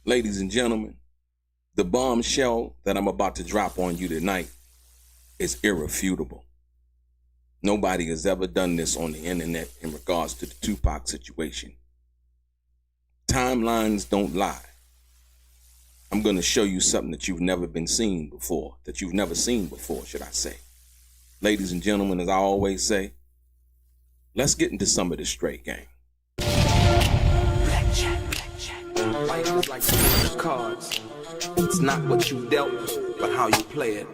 Ladies and gentlemen, the bombshell that I'm about to drop on you tonight is irrefutable. Nobody has ever done this on the internet in regards to the Tupac situation. Timelines don't lie. I'm going to show you something that you've never seen before, should I say. Ladies and gentlemen, as I always say, let's get into some of this straight game. Life is like those cards. It's not what you dealt, but how you play it.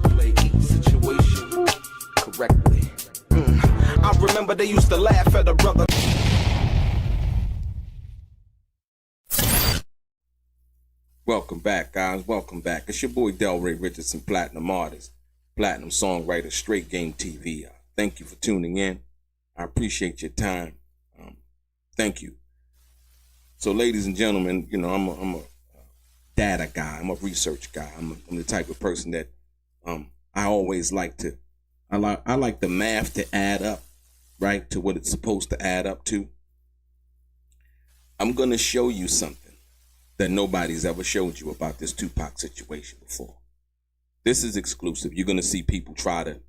Play each situation correctly. I remember they used to laugh at a brother. Welcome back, guys. Welcome back. It's your boy Delray Richardson, platinum artist, platinum songwriter, Straight Game TV. Thank you for tuning in. I appreciate your time. Thank you. So, ladies and gentlemen, you know, I'm a data guy. I'm a research guy. I'm the type of person that I always like to. I like the math to add up, right, to what it's supposed to add up to. I'm gonna show you something that nobody's ever showed you about this Tupac situation before. This is exclusive. You're gonna see people try to.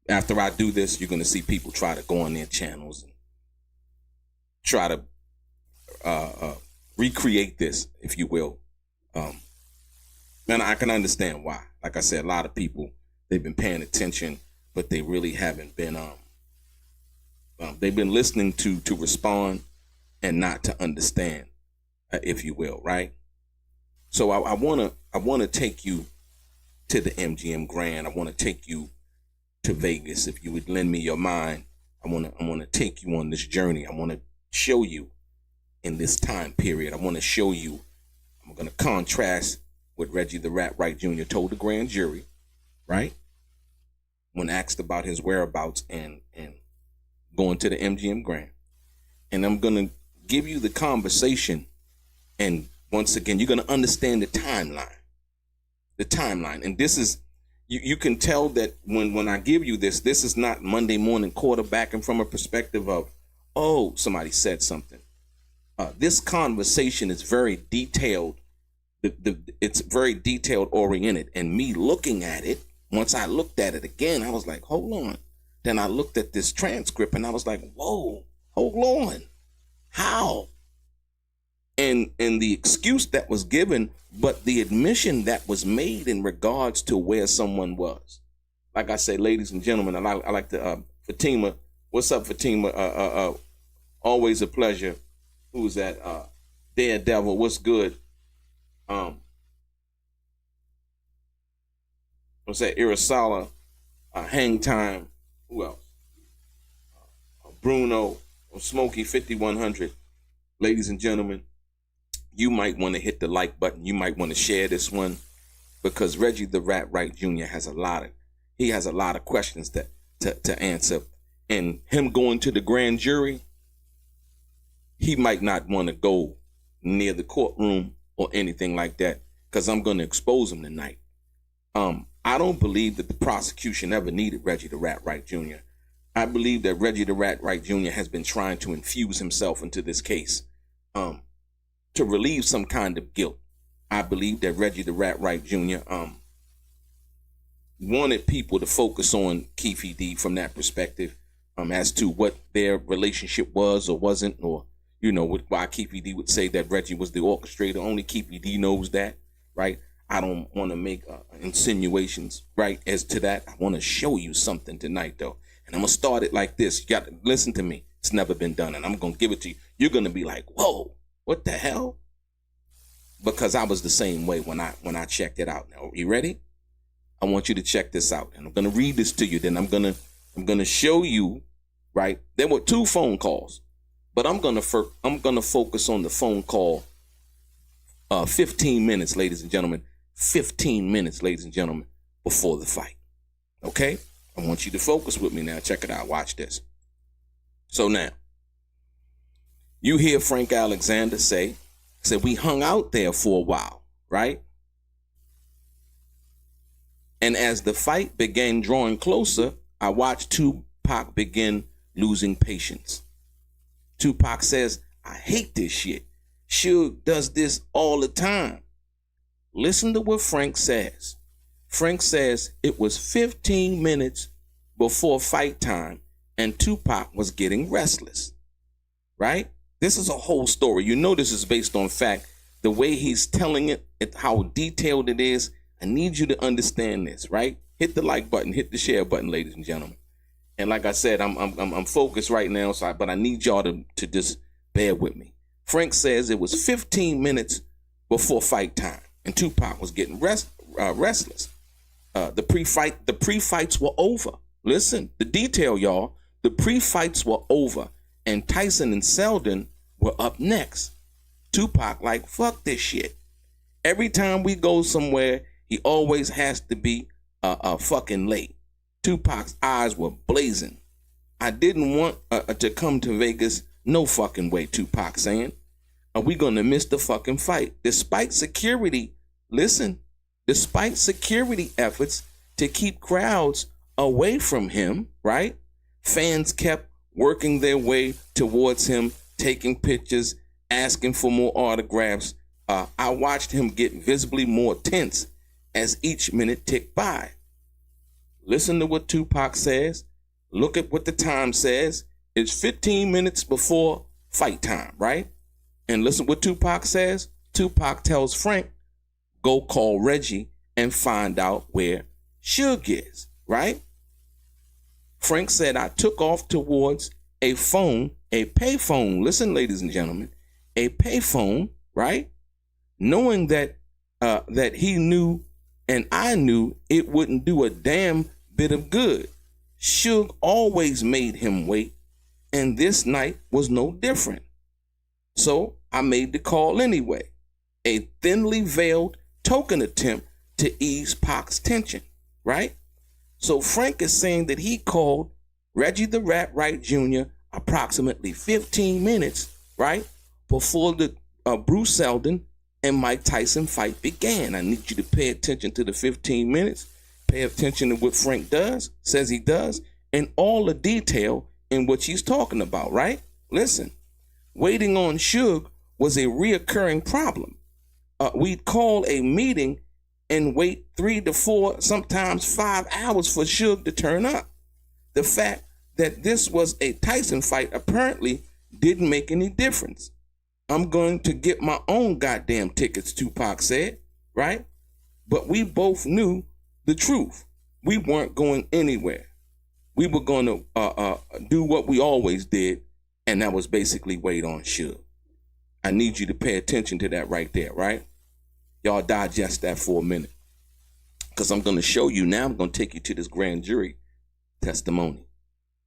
After I do this, you're going to see people try to go on their channels and try to recreate this, if you will. And I can understand why. Like I said, a lot of people, they've been paying attention, but they really haven't been, they've been listening to respond and not to understand, if you will, right? So I want to take you to the MGM Grand. I want to take you to Vegas. If you would lend me your mind, I want to take you on this journey. I want to show you in this time period. I want to show you. I'm going to contrast what Reggie the Rat Wright Jr. told the grand jury, right? When asked about his whereabouts and going to the MGM Grand. And I'm going to give you the conversation. And once again, you're going to understand the timeline. The timeline. And this is, you can tell that when I give you this is not Monday morning quarterbacking from a perspective of, oh, somebody said something. This conversation is very detailed. It's very detailed oriented. And me looking at it, once I looked at it again, I was like, hold on. Then I looked at this transcript and I was like, whoa, hold on. How? And the excuse that was given, but the admission that was made in regards to where someone was. Like I say, ladies and gentlemen, I like to, Fatima. What's up, Fatima? Always a pleasure. Who's that? Daredevil, what's good? What's that? Irasala, Hang Time. Who else? Bruno, Smokey 5100. Ladies and gentlemen, you might want to hit the like button. You might want to share this one because Reggie the Rat Wright Jr. has a lot of questions to answer. And him going to the grand jury, he might not want to go near the courtroom or anything like that because I'm going to expose him tonight. I don't believe that the prosecution ever needed Reggie the Rat Wright Jr. I believe that Reggie the Rat Wright Jr. has been trying to infuse himself into this case. To relieve some kind of guilt. I believe that Reggie the Rat Wright Jr. Wanted people to focus on Keefe D from that perspective, as to what their relationship was or wasn't, or, you know, why Keefe D would say that Reggie was the orchestrator. Only Keefe D knows that, right? I don't want to make insinuations, right, as to that. I want to show you something tonight, though. And I'm going to start it like this. You got to listen to me. It's never been done, and I'm going to give it to you. You're going to be like, whoa. What the hell? Because I was the same way when I checked it out. Now, are you ready? I want you to check this out. And I'm going to read this to you. Then I'm going to show you, right? There were 2 phone calls. But I'm going to focus on the phone call 15 minutes, ladies and gentlemen. 15 minutes, ladies and gentlemen, before the fight. Okay? I want you to focus with me now. Check it out. Watch this. So now, you hear Frank Alexander say, we hung out there for a while, right? And as the fight began drawing closer, I watched Tupac begin losing patience. Tupac says, I hate this shit. Suge does this all the time. Listen to what Frank says. Frank says it was 15 minutes before fight time and Tupac was getting restless, right? This is a whole story. You know this is based on fact. The way he's telling it, how detailed it is, I need you to understand this, right? Hit the like button, hit the share button, ladies and gentlemen. And like I said, I'm focused right now, but I need y'all to just bear with me. Frank says it was 15 minutes before fight time, and Tupac was getting restless. The pre-fights were over. Listen, the detail, y'all. The pre-fights were over, and Tyson and Seldon were up next. Tupac like, fuck this shit. Every time we go somewhere, he always has to be fucking late. Tupac's eyes were blazing. I didn't want to come to Vegas. No fucking way, Tupac saying. Are we gonna miss the fucking fight? Despite security efforts to keep crowds away from him, right? Fans kept working their way towards him, taking pictures, asking for more autographs. I watched him get visibly more tense as each minute ticked by. Listen to what Tupac says. Look at what the time says. It's 15 minutes before fight time, right? And listen what Tupac says. Tupac tells Frank, go call Reggie and find out where Suge is, right? Frank said, I took off towards a payphone. Listen, ladies and gentlemen, a payphone, right? Knowing that he knew and I knew it wouldn't do a damn bit of good. Suge always made him wait, and this night was no different. So I made the call anyway, a thinly veiled token attempt to ease Pac's tension, right? So Frank is saying that he called Reggie the Rat Wright Jr. approximately 15 minutes, right, before the Bruce Seldon and Mike Tyson fight began. I need you to pay attention to the 15 minutes, pay attention to what Frank says he does, and all the detail in what he's talking about, right? Listen, waiting on Suge was a reoccurring problem. We'd call a meeting and wait 3 to 4, sometimes 5 hours for Suge to turn up. The fact that this was a Tyson fight apparently didn't make any difference. I'm going to get my own goddamn tickets, Tupac said, right? But we both knew the truth. We weren't going anywhere. We were going to do what we always did, and that was basically wait on Suge. I need you to pay attention to that right there, right? Y'all digest that for a minute. Because I'm going to show you now, I'm going to take you to this grand jury testimony.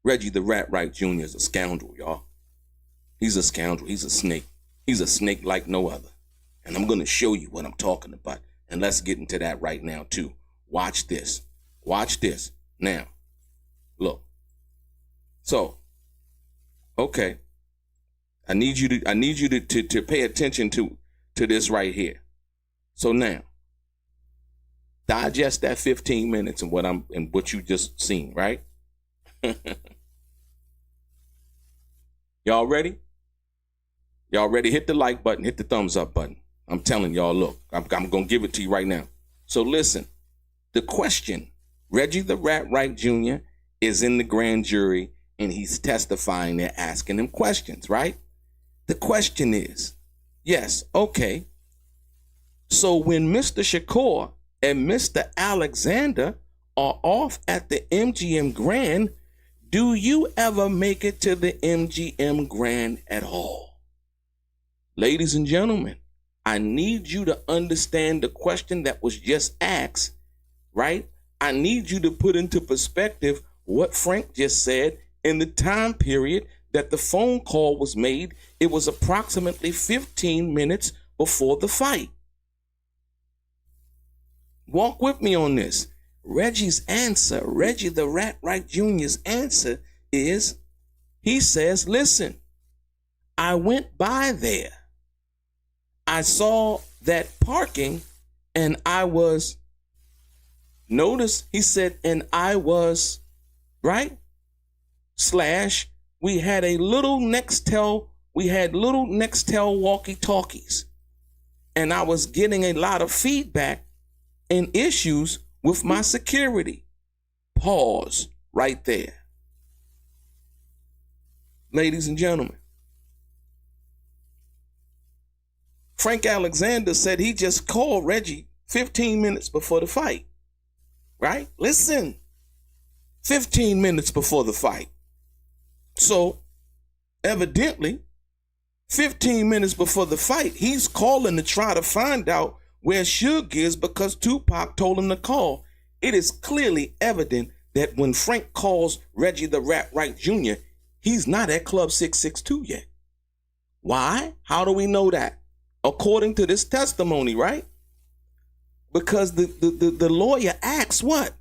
Reggie the Rat Wright Jr. is a scoundrel, y'all. He's a scoundrel. He's a snake. He's a snake like no other. And I'm going to show you what I'm talking about. And let's get into that right now, too. Watch this. Watch this. Now, look. So, okay. I need you to pay attention to this right here. So now, digest that 15 minutes and what you just seen, right? Y'all ready? Y'all ready? Hit the like button, hit the thumbs up button. I'm telling y'all, look, I'm going to give it to you right now. So listen, the question, Reggie the Rat Wright Jr. is in the grand jury and he's testifying. They're asking him questions, right? The question is, yes, okay. So when Mr. Shakur and Mr. Alexander are off at the MGM Grand, do you ever make it to the MGM Grand at all? Ladies and gentlemen, I need you to understand the question that was just asked, right? I need you to put into perspective what Frank just said in the time period that the phone call was made. It was approximately 15 minutes before the fight. Walk with me on this. Reggie's answer, Reggie the Rat Wright Jr.'s answer is, he says, listen, I went by there. I saw that parking and I was, notice he said, and I was, right? / we had little Nextel walkie-talkies. And I was getting a lot of feedback and issues with my security. Pause right there. Ladies and gentlemen, Frank Alexander said he just called Reggie 15 minutes before the fight. Right? Listen, 15 minutes before the fight. So, evidently, 15 minutes before the fight, he's calling to try to find out where Suge is because Tupac told him to call. It is clearly evident that when Frank calls Reggie the Rat Wright Jr., he's not at Club 662 yet. Why? How do we know that? According to this testimony, right? Because the lawyer asks what?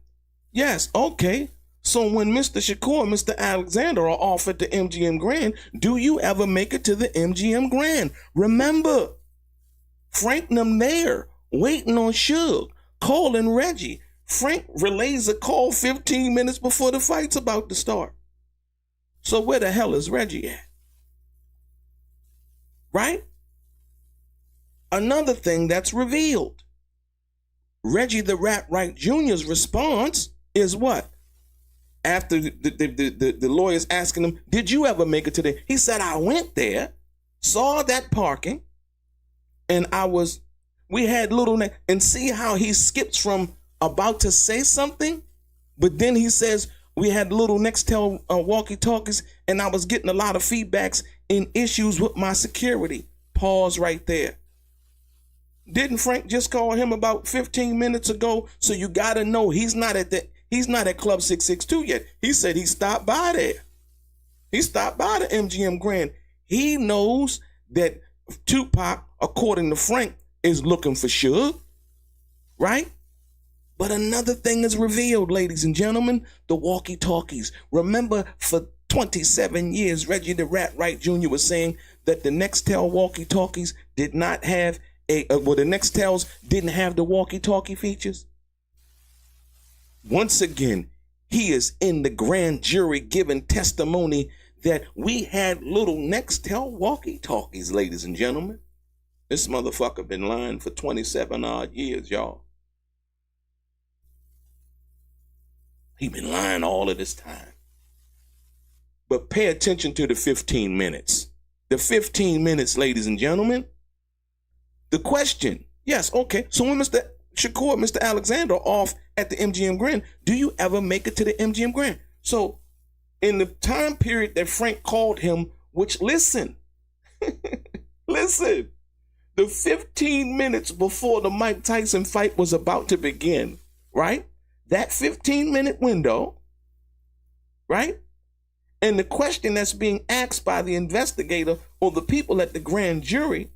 Yes, okay. So when Mr. Shakur and Mr. Alexander are off at the MGM Grand, do you ever make it to the MGM Grand? Remember, Frank and them there, waiting on Suge, calling Reggie. Frank relays a call 15 minutes before the fight's about to start. So where the hell is Reggie at? Right? Another thing that's revealed. Reggie the Rat Wright Jr.'s response is what? After the lawyer's asking him, did you ever make it to there? He said, I went there, saw that parking, and we had little, and see how he skips from about to say something, but then he says, we had little Nextel walkie-talkies, and I was getting a lot of feedbacks and issues with my security. Pause right there. Didn't Frank just call him about 15 minutes ago? So you got to know he's not at Club 662 yet. He said he stopped by there. He stopped by the MGM Grand. He knows that Tupac, according to Frank, is looking for Suge, right? But another thing is revealed, ladies and gentlemen, the walkie-talkies. Remember, for 27 years, Reggie the Rat Wright Jr. was saying that the Nextel walkie-talkies did not have the Nextels didn't have the walkie-talkie features. Once again, he is in the grand jury giving testimony that we had little Nextel walkie-talkies, ladies and gentlemen. This motherfucker been lying for 27 odd years, y'all. He been lying all of this time. But pay attention to the 15 minutes. The 15 minutes, ladies and gentlemen. The question, yes, okay. So when Mr. Shakur, Mr. Alexander are off at the MGM Grand, do you ever make it to the MGM Grand? So in the time period that Frank called him, which listen, the 15 minutes before the Mike Tyson fight was about to begin, right? That 15-minute window, right? And the question that's being asked by the investigator or the people at the grand jury,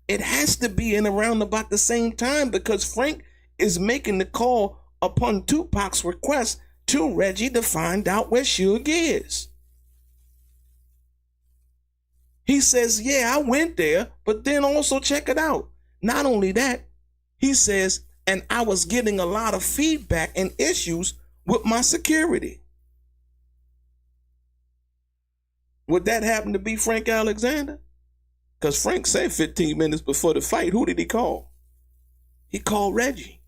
it has to be in around about the same time because Frank is making the call upon Tupac's request to Reggie to find out where Suge is. He says, yeah, I went there, but then also check it out. Not only that, he says, and I was getting a lot of feedback and issues with my security. Would that happen to be Frank Alexander? Because Frank said 15 minutes before the fight, who did he call? He called Reggie.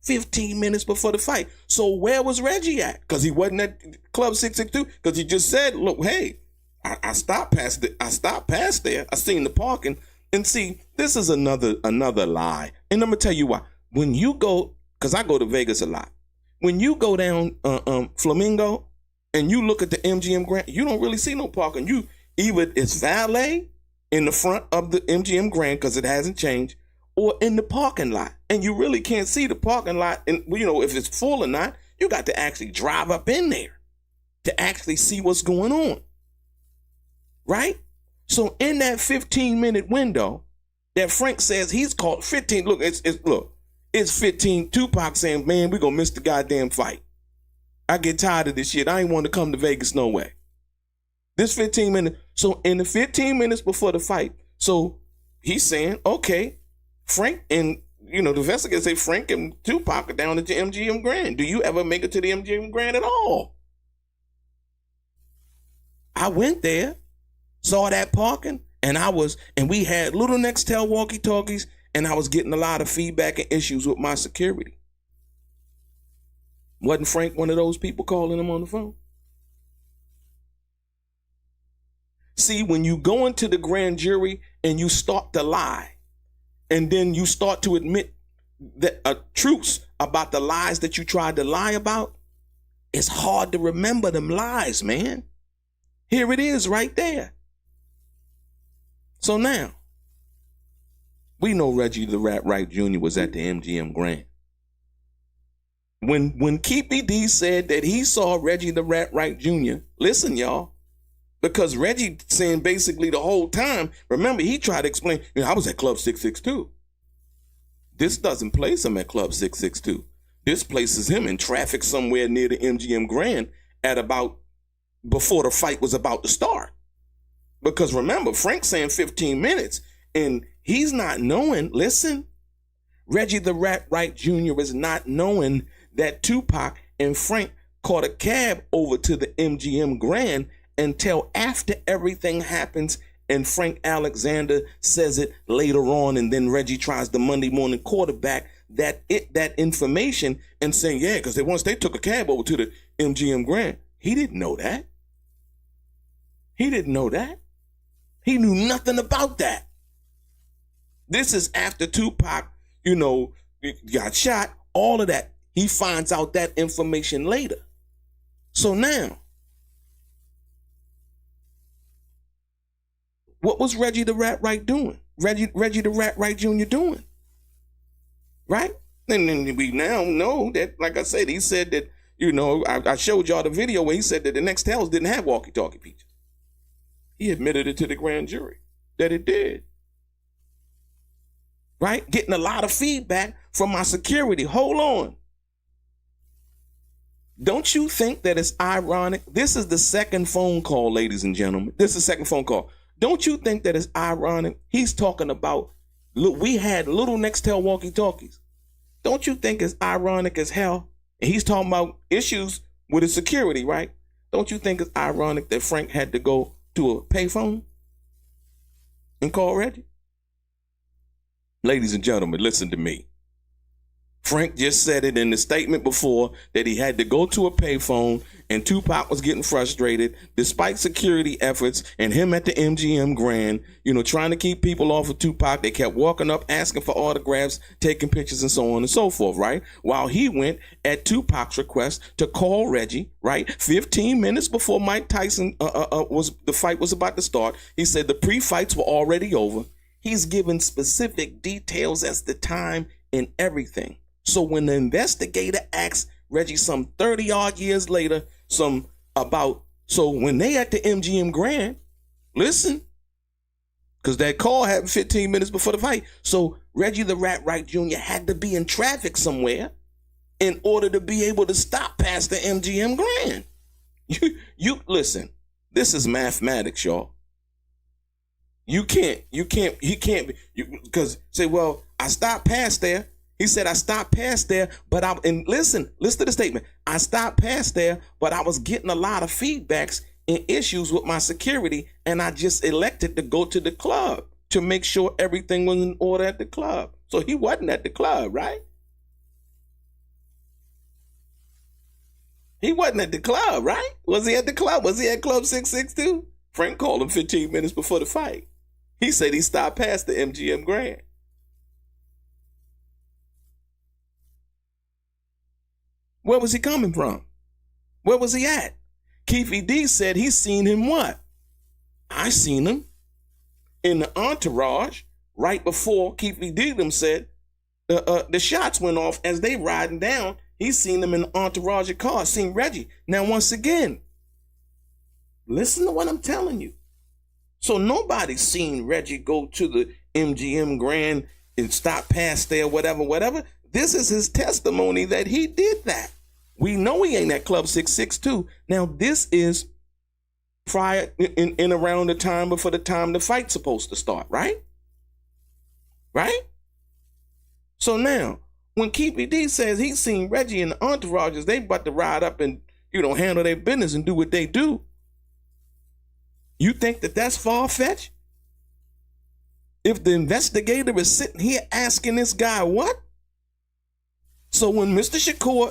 15 minutes before the fight. So where was Reggie at? Because he wasn't at Club 662. Because he just said, look, hey, I stopped past there. I seen the parking. And see, this is another lie. And I'm going to tell you why. When you go, because I go to Vegas a lot. When you go down Flamingo and you look at the MGM Grand, you don't really see no parking. Either it's valet in the front of the MGM Grand because it hasn't changed, or in the parking lot. And you really can't see the parking lot. And, if it's full or not, you got to actually drive up in there to actually see what's going on. Right? So in that 15-minute window that Frank says he's called 15, it's 15. Tupac saying, man, we're going to miss the goddamn fight. I get tired of this shit. I ain't want to come to Vegas no way. This 15 minutes. So in the 15 minutes before the fight, so he's saying, okay, Frank and, the investigators say Frank and Tupac are down at the MGM Grand. Do you ever make it to the MGM Grand at all? I went there, saw that parking, and we had Little Nextel walkie-talkies, and I was getting a lot of feedback and issues with my security. Wasn't Frank one of those people calling him on the phone? See, when you go into the grand jury and you start to lie, and then you start to admit that truths about the lies that you tried to lie about, it's hard to remember them lies, man. Here it is right there. So now, we know Reggie the Rat Wright Jr. was at the MGM Grand. When Keepy D said that he saw Reggie the Rat Wright Jr., listen, y'all, because Reggie saying basically the whole time, remember, he tried to explain, I was at Club 662. This doesn't place him at Club 662. This places him in traffic somewhere near the MGM Grand at about before the fight was about to start. Because remember, Frank's saying 15 minutes, and he's not knowing, listen, Reggie the Rat Wright Jr. is not knowing that Tupac and Frank caught a cab over to the MGM Grand until after everything happens and Frank Alexander says it later on, and then Reggie tries the Monday morning quarterback that information and saying, yeah, because once they took a cab over to the MGM Grand. He didn't know that. He didn't know that. He knew nothing about that. This is after Tupac, got shot, all of that. He finds out that information later. So now, what was Reggie the Rat Wright doing? Reggie the Rat Wright Jr. doing? Right? And then we now know that, like I said, he said that, I showed y'all the video where he said that the Nextels didn't have walkie-talkie features. He admitted it to the grand jury that it did. Right? Getting a lot of feedback from my security. Hold on. Don't you think that it's ironic? This is the second phone call, ladies and gentlemen. This is the second phone call. Don't you think that it's ironic? He's talking about, look, we had Little Nextel walkie-talkies. Don't you think it's ironic as hell? And he's talking about issues with his security, right? Don't you think it's ironic that Frank had to go to a payphone and call Reggie? Ladies and gentlemen, listen to me. Frank just said it in the statement before that he had to go to a payphone, and Tupac was getting frustrated despite security efforts and him at the MGM Grand, trying to keep people off of Tupac. They kept walking up, asking for autographs, taking pictures and so on and so forth, right? While he went at Tupac's request to call Reggie, right? 15 minutes before Mike Tyson the fight was about to start. He said the pre-fights were already over. He's given specific details as the time and everything. So when the investigator asks Reggie some 30 odd years later, so when they at the MGM Grand, listen, because that call happened 15 minutes before the fight. So Reggie the Rat Wright Jr. had to be in traffic somewhere in order to be able to stop past the MGM Grand. You listen, this is mathematics, y'all. He can't, because say, well, I stopped past there. He said, I stopped past there, and listen to the statement. I stopped past there, but I was getting a lot of feedbacks and issues with my security, and I just elected to go to the club to make sure everything was in order at the club. So he wasn't at the club, right? He wasn't at the club, right? Was he at the club? Was he at Club 662? Frank called him 15 minutes before the fight. He said he stopped past the MGM Grand. Where was he coming from? Where was he at? Keefy D said he seen him what? I seen him in the entourage right before Keefy D them said the shots went off as they riding down. He seen them in the entourage of cars, seen Reggie. Now, once again, listen to what I'm telling you. So nobody's seen Reggie go to the MGM Grand and stop past there, whatever. This is his testimony that he did that. We know he ain't at Club 662. Now, this is prior in around the time before the time the fight's supposed to start, right? Right? So now, when Keefy D says he's seen Reggie and the entourages, they about to ride up and, handle their business and do what they do. You think that that's far-fetched? If the investigator is sitting here asking this guy what? So when Mr. Shakur,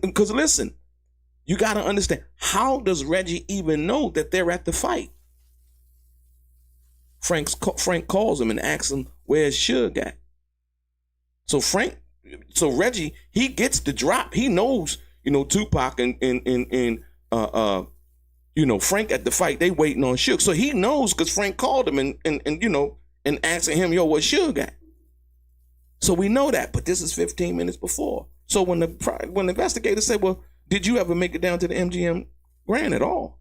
because listen, you got to understand, how does Reggie even know that they're at the fight? Frank calls him and asks him, where's Suge at? So Reggie, he gets the drop. He knows, Tupac and Frank at the fight, they waiting on Suge. So he knows because Frank called him and asking him, yo, where's Suge at? So we know that, but this is 15 minutes before. So when the investigator said, well, did you ever make it down to the MGM Grand at all?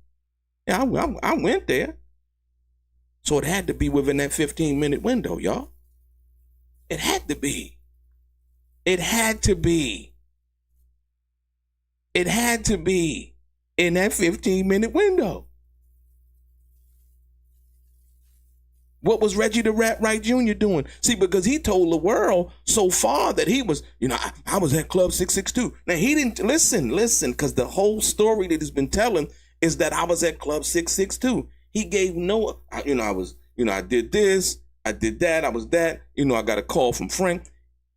Yeah, I went there. So it had to be within that 15-minute window, y'all. It had to be. It had to be. It had to be in that 15-minute window. What was Reggie the Rat Wright Jr. doing? See, because he told the world so far that he was, I was at Club 662. Now, he didn't, listen, because the whole story that he's been telling is that I was at Club 662. He gave no, I did this, I did that, I was that, I got a call from Frank.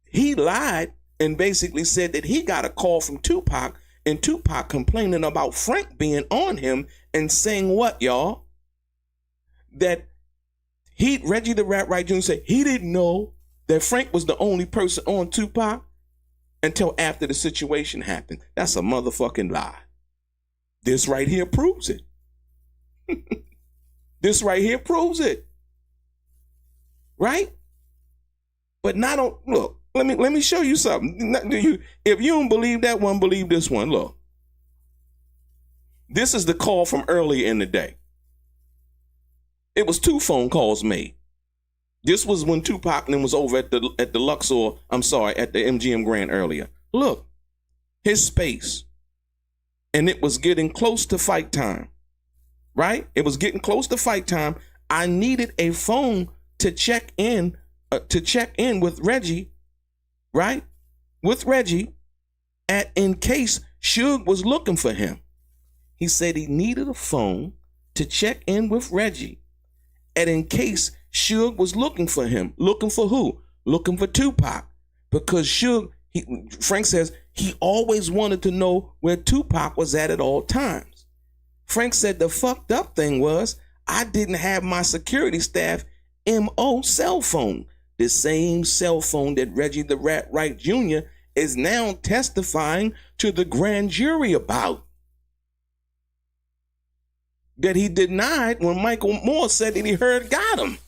He lied and basically said that he got a call from Tupac, and Tupac complaining about Frank being on him and saying what, y'all? That Reggie the Rat Wright Jr. said he didn't know that Frank was the only person on Tupac until after the situation happened. That's a motherfucking lie. This right here proves it. This right here proves it. Right? But look, let me show you something. If you don't believe that one, believe this one. Look. This is the call from earlier in the day. It was 2 phone calls made. This was when Tupac and was over at the at the MGM Grand earlier. Look, his space. And it was getting close to fight time. Right? It was getting close to fight time. I needed a phone to check in with Reggie, right? With Reggie, in case Suge was looking for him. He said he needed a phone to check in with Reggie, and in case Suge was looking for him. Looking for who? Looking for Tupac. Because Suge, Frank says, he always wanted to know where Tupac was at all times. Frank said the fucked up thing was, I didn't have my security staff MO cell phone. The same cell phone that Reggie the Rat Wright Jr. is now testifying to the grand jury about. That he denied when Michael Moore said that he got him.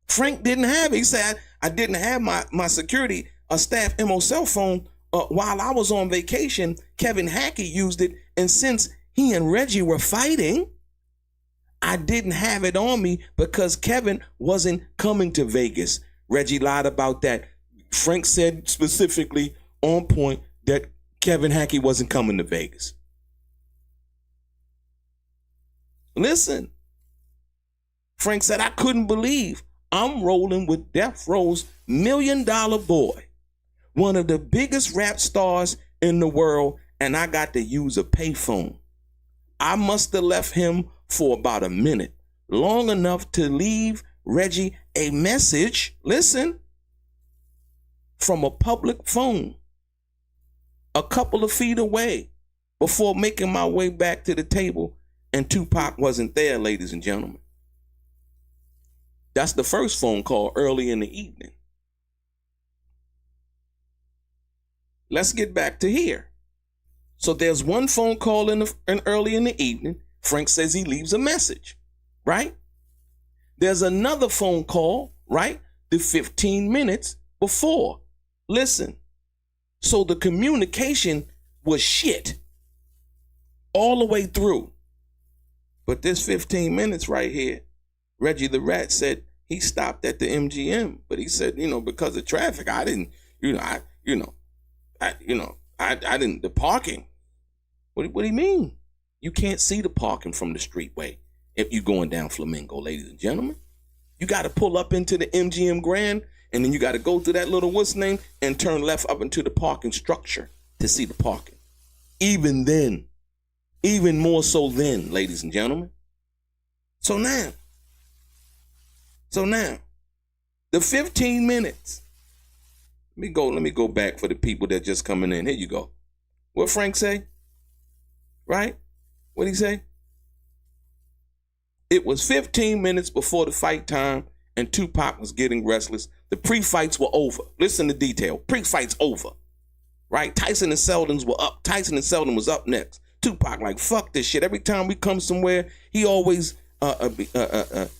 Frank didn't have it. He said, I didn't have my security staff MO cell phone while I was on vacation. Kevin Hackey used it, and since he and Reggie were fighting, I didn't have it on me because Kevin wasn't coming to Vegas. Reggie lied about that. Frank said specifically on point that Kevin Hackey wasn't coming to Vegas. Listen, Frank said, I couldn't believe I'm rolling with Death Row's $1 Million Boy, one of the biggest rap stars in the world, and I got to use a payphone. I must have left him for about a minute, long enough to leave Reggie a message, listen, from a public phone a couple of feet away before making my way back to the table, and Tupac wasn't there, ladies and gentlemen. That's the first phone call early in the evening. Let's get back to here. So there's one phone call in early in the evening. Frank says he leaves a message, right? There's another phone call, right? The 15 minutes before. Listen. So the communication was shit all the way through. But this 15 minutes right here, Reggie the Rat said he stopped at the MGM, but he said, because of traffic, I didn't, the parking. What do you mean? You can't see the parking from the streetway if you're going down Flamingo, ladies and gentlemen. You got to pull up into the MGM Grand, and then you got to go through that little what's name and turn left up into the parking structure to see the parking. Even then, even more so then, ladies and gentlemen. So now, the 15 minutes. Let me go back for the people that just coming in. Here you go. What Frank say? Right? What'd he say? It was 15 minutes before the fight time and Tupac was getting restless. The pre-fights were over. Listen to detail. Pre-fights over. Right? Tyson and Seldon was up next. Tupac like, fuck this shit. Every time we come somewhere, he always has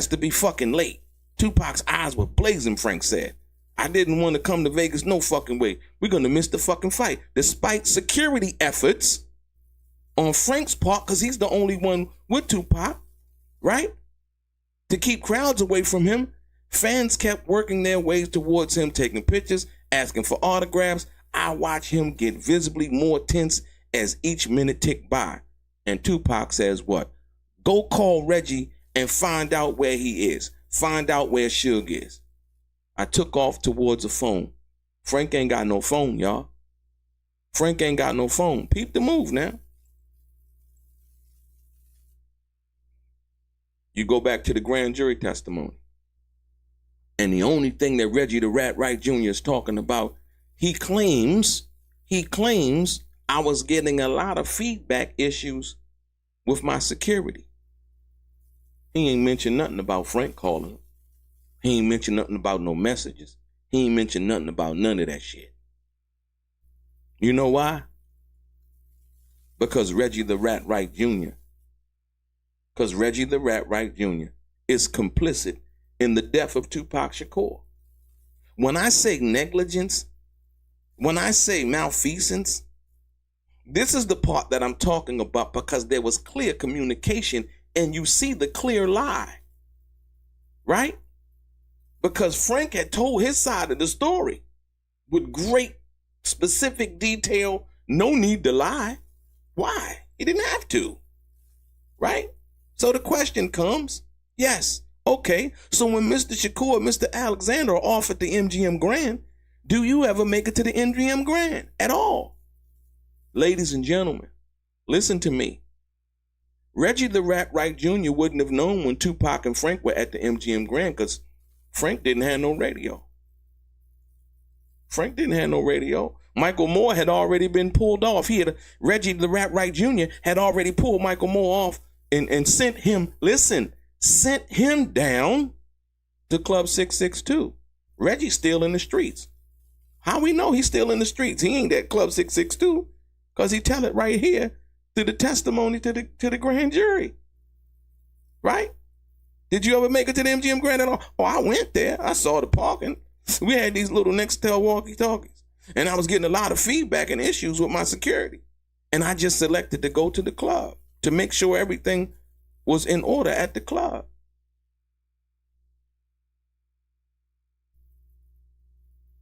to be fucking late. Tupac's eyes were blazing, Frank said. I didn't want to come to Vegas no fucking way. We're going to miss the fucking fight. Despite security efforts on Frank's part, because he's the only one with Tupac, right? To keep crowds away from him, fans kept working their ways towards him, taking pictures, asking for autographs. I watched him get visibly more tense as each minute ticked by. And Tupac says what? Go call Reggie and find out where he is. Find out where Suge is. I took off towards a phone. Frank ain't got no phone, y'all. Frank ain't got no phone. Peep the move now. You go back to the grand jury testimony. And the only thing that Reggie the Rat Wright Jr. is talking about, he claims I was getting a lot of feedback issues with my security. He ain't mentioned nothing about Frank calling him. He ain't mentioned nothing about no messages. He ain't mentioned nothing about none of that shit. You know why? Because Reggie the Rat Wright Jr. Because Reggie the Rat Wright Jr. is complicit in the death of Tupac Shakur. When I say negligence, when I say malfeasance, this is the part that I'm talking about because there was clear communication and you see the clear lie, right? Because Frank had told his side of the story with great specific detail, no need to lie. Why? He didn't have to, right? So the question comes, yes, okay, so when Mr. Shakur and Mr. Alexander are off at the MGM Grand, do you ever make it to the MGM Grand at all? Ladies and gentlemen, listen to me. Reggie the Rat Wright Jr. wouldn't have known when Tupac and Frank were at the MGM Grand because Frank didn't have no radio. Frank didn't have no radio. Michael Moore had already been pulled off. Reggie the Rat Wright Jr. had already pulled Michael Moore off and sent him down to Club 662. Reggie's still in the streets. How we know he's still in the streets? He ain't at Club 662 because he tell it right here through the testimony to the grand jury. Right? Did you ever make it to the MGM Grand at all? Oh, I went there. I saw the parking. We had these little Nextel walkie-talkies. And I was getting a lot of feedback and issues with my security. And I just selected to go to the club to make sure everything was in order at the club.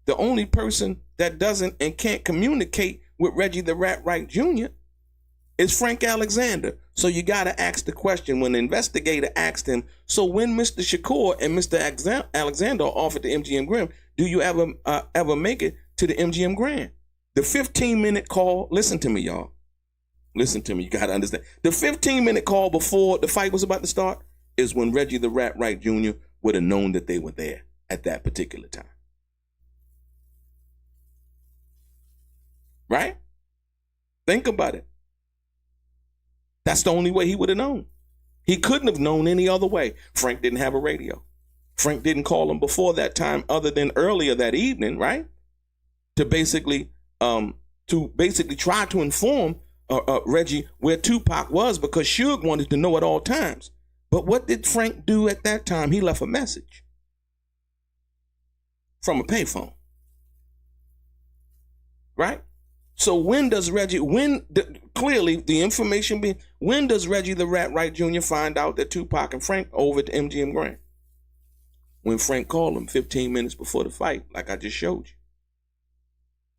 The only person that doesn't and can't communicate with Reggie the Rat Wright Jr. is Frank Alexander. So you got to ask the question when the investigator asked him, so when Mr. Shakur and Mr. Alexander are off at the MGM Grand, do you ever make it to the MGM Grand? The 15-minute call, listen to me, y'all. Listen to me, you got to understand. The 15-minute call before the fight was about to start is when Reggie the Rat Wright Jr. would have known that they were there at that particular time. Right? Think about it. That's the only way he would have known. He couldn't have known any other way. Frank didn't have a radio. Frank didn't call him before that time other than earlier that evening, right? To basically try to inform Reggie where Tupac was because Suge wanted to know at all times. But what did Frank do at that time? He left a message from a payphone. Right? So when does Reggie the Rat Wright Jr. find out that Tupac and Frank are over at the MGM Grand? When Frank called him 15 minutes before the fight, like I just showed you.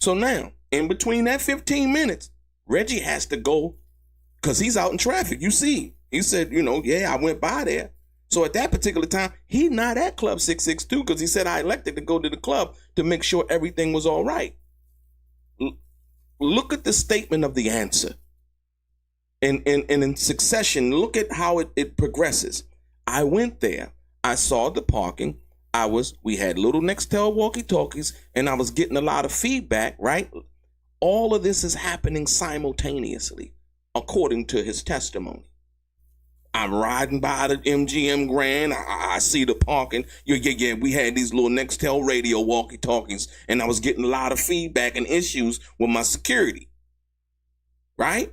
So now, in between that 15 minutes, Reggie has to go because he's out in traffic. You see, he said, I went by there. So at that particular time, he's not at Club 662 because he said I elected to go to the club to make sure everything was all right. Look at the statement of the answer. And in succession, look at how it progresses. I went there. I saw the parking. We had little Nextel walkie-talkies, and I was getting a lot of feedback, right? All of this is happening simultaneously, according to his testimony. I'm riding by the MGM Grand. I see the parking. Yeah. We had these little Nextel radio walkie-talkies, and I was getting a lot of feedback and issues with my security, right?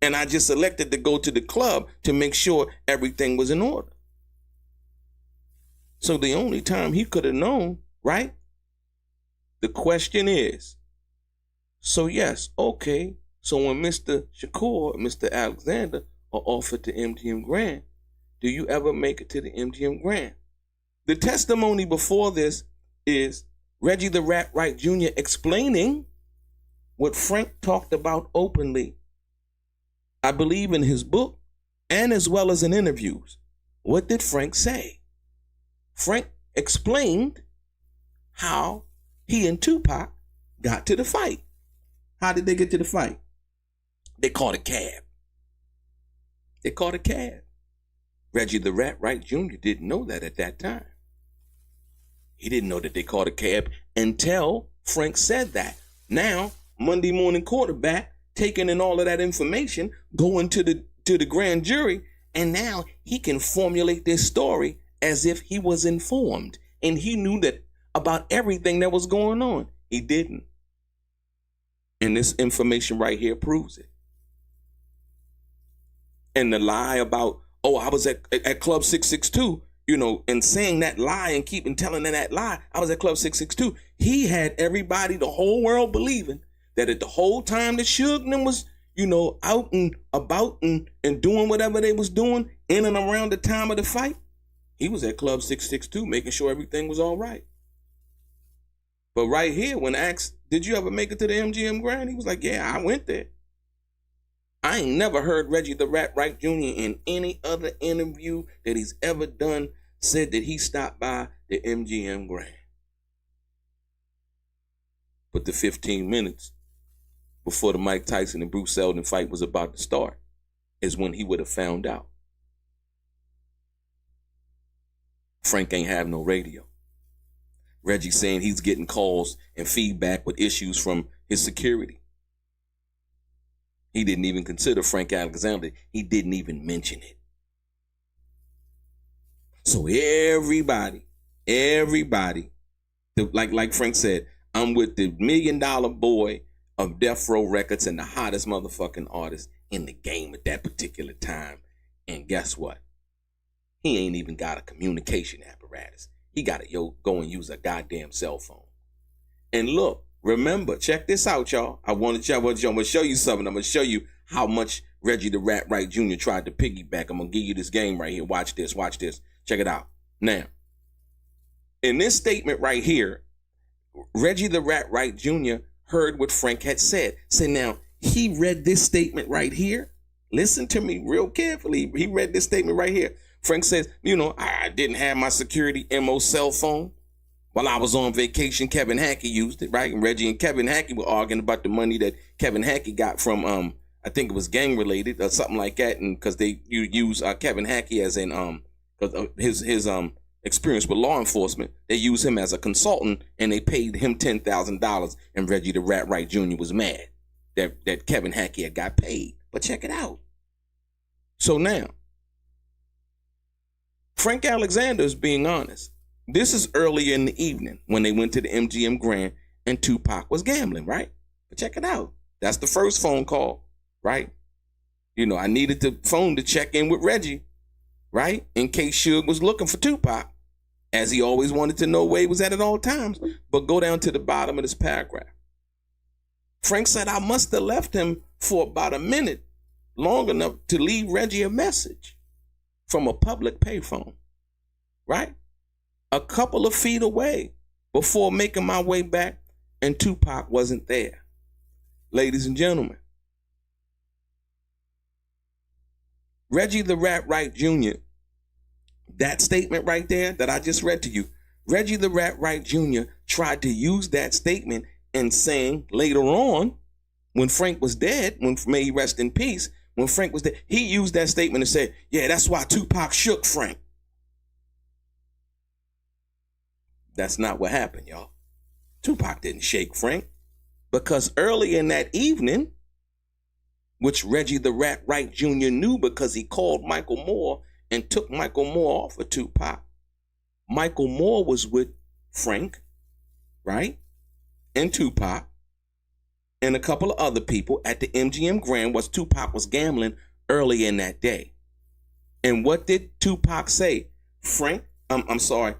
And I just elected to go to the club to make sure everything was in order. So the only time he could have known, right? The question is, so yes, okay. So when Mr. Shakur, Mr. Alexander are offered to MGM Grand, do you ever make it to the MGM Grand? The testimony before this is Reggie the Rat Wright Jr. explaining what Frank talked about openly, I believe in his book and as well as in interviews. What did Frank say? Frank explained how he and Tupac got to the fight. How did they get to the fight? They caught a cab. Reggie the Rat Wright Jr. didn't know that at that time. He didn't know that they caught a cab until Frank said that. Now, Monday morning quarterback, taking in all of that information, going to the grand jury, and now he can formulate this story as if he was informed and he knew that about everything that was going on. He didn't. And this information right here proves it. And the lie about, I was at Club 662, and saying that lie and keeping telling that lie, I was at Club 662. He had everybody, the whole world believing that at the whole time that Suge and them was, out and about and doing whatever they was doing in and around the time of the fight, he was at Club 662 making sure everything was all right. But right here, when asked, did you ever make it to the MGM Grand? He was like, yeah, I went there. I ain't never heard Reggie the Rat Wright Jr. in any other interview that he's ever done said that he stopped by the MGM Grand. But the 15 minutes before the Mike Tyson and Bruce Seldon fight was about to start is when he would have found out. Frank ain't have no radio. Reggie saying he's getting calls and feedback with issues from his security. He didn't even consider Frank Alexander. He didn't even mention it. So everybody, like Frank said, I'm with the $1 million boy of Death Row Records and the hottest motherfucking artist in the game at that particular time. And guess what? He ain't even got a communication apparatus. He got to go and use a goddamn cell phone. And look, remember, check this out, y'all. I'm going to show you something. I'm going to show you how much Reggie the Rat Wright Jr. tried to piggyback. I'm going to give you this game right here. Watch this. Check it out. Now, in this statement right here, Reggie the Rat Wright Jr. heard what Frank had said. So now, he read this statement right here. Listen to me real carefully. He read this statement right here. Frank says, I didn't have my security MO cell phone. While I was on vacation, Kevin Hackey used it, right? And Reggie and Kevin Hackey were arguing about the money that Kevin Hackey got from, I think it was gang related or something like that. And because they use Kevin Hackey as an, because of his experience with law enforcement, they use him as a consultant and they paid him $10,000. And Reggie the Rat Wright Jr. was mad that Kevin Hackey had got paid. But check it out. So now, Frank Alexander is being honest. This is early in the evening when they went to the MGM Grand and Tupac was gambling, right? But check it out. That's the first phone call, right? I needed the phone to check in with Reggie, right? In case Suge was looking for Tupac, as he always wanted to know where he was at all times. But go down to the bottom of this paragraph. Frank said, I must have left him for about a minute, long enough to leave Reggie a message from a public payphone, right? A couple of feet away before making my way back, and Tupac wasn't there. Ladies and gentlemen, Reggie the Rat Wright Jr., that statement right there that I just read to you, Reggie the Rat Wright Jr. tried to use that statement and saying later on, when Frank was dead, may he rest in peace, when Frank was dead, he used that statement and said, yeah, that's why Tupac shook Frank. That's not what happened, y'all. Tupac didn't shake Frank, because early in that evening, which Reggie the Rat Wright Jr. knew because he called Michael Moore and took Michael Moore off of Tupac. Michael Moore was with Frank, right? And Tupac and a couple of other people at the MGM Grand was Tupac was gambling early in that day. And what did Tupac say?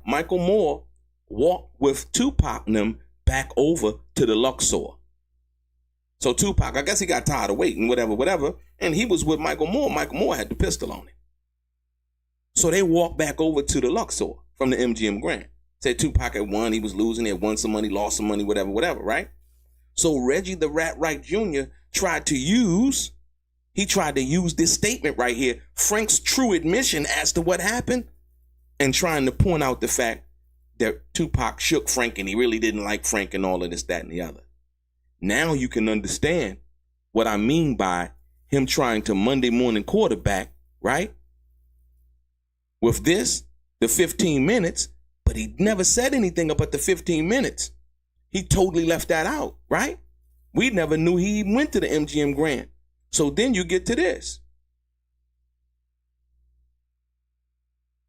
Michael Moore walked with Tupac and them back over to the Luxor. So Tupac, I guess he got tired of waiting, whatever, and he was with Michael Moore. Michael Moore had the pistol on him. So they walked back over to the Luxor from the MGM Grand. Said Tupac had won, he was losing, he had won some money, lost some money, whatever, right? So Reggie the Rat Wright Jr. tried to use this statement right here, Frank's true admission as to what happened, and trying to point out the fact that Tupac shook Frank and he really didn't like Frank and all of this, that, and the other. Now you can understand what I mean by him trying to Monday morning quarterback, right? With this, the 15 minutes, but he never said anything about the 15 minutes. He totally left that out, right? We never knew he even went to the MGM Grand. So then you get to this.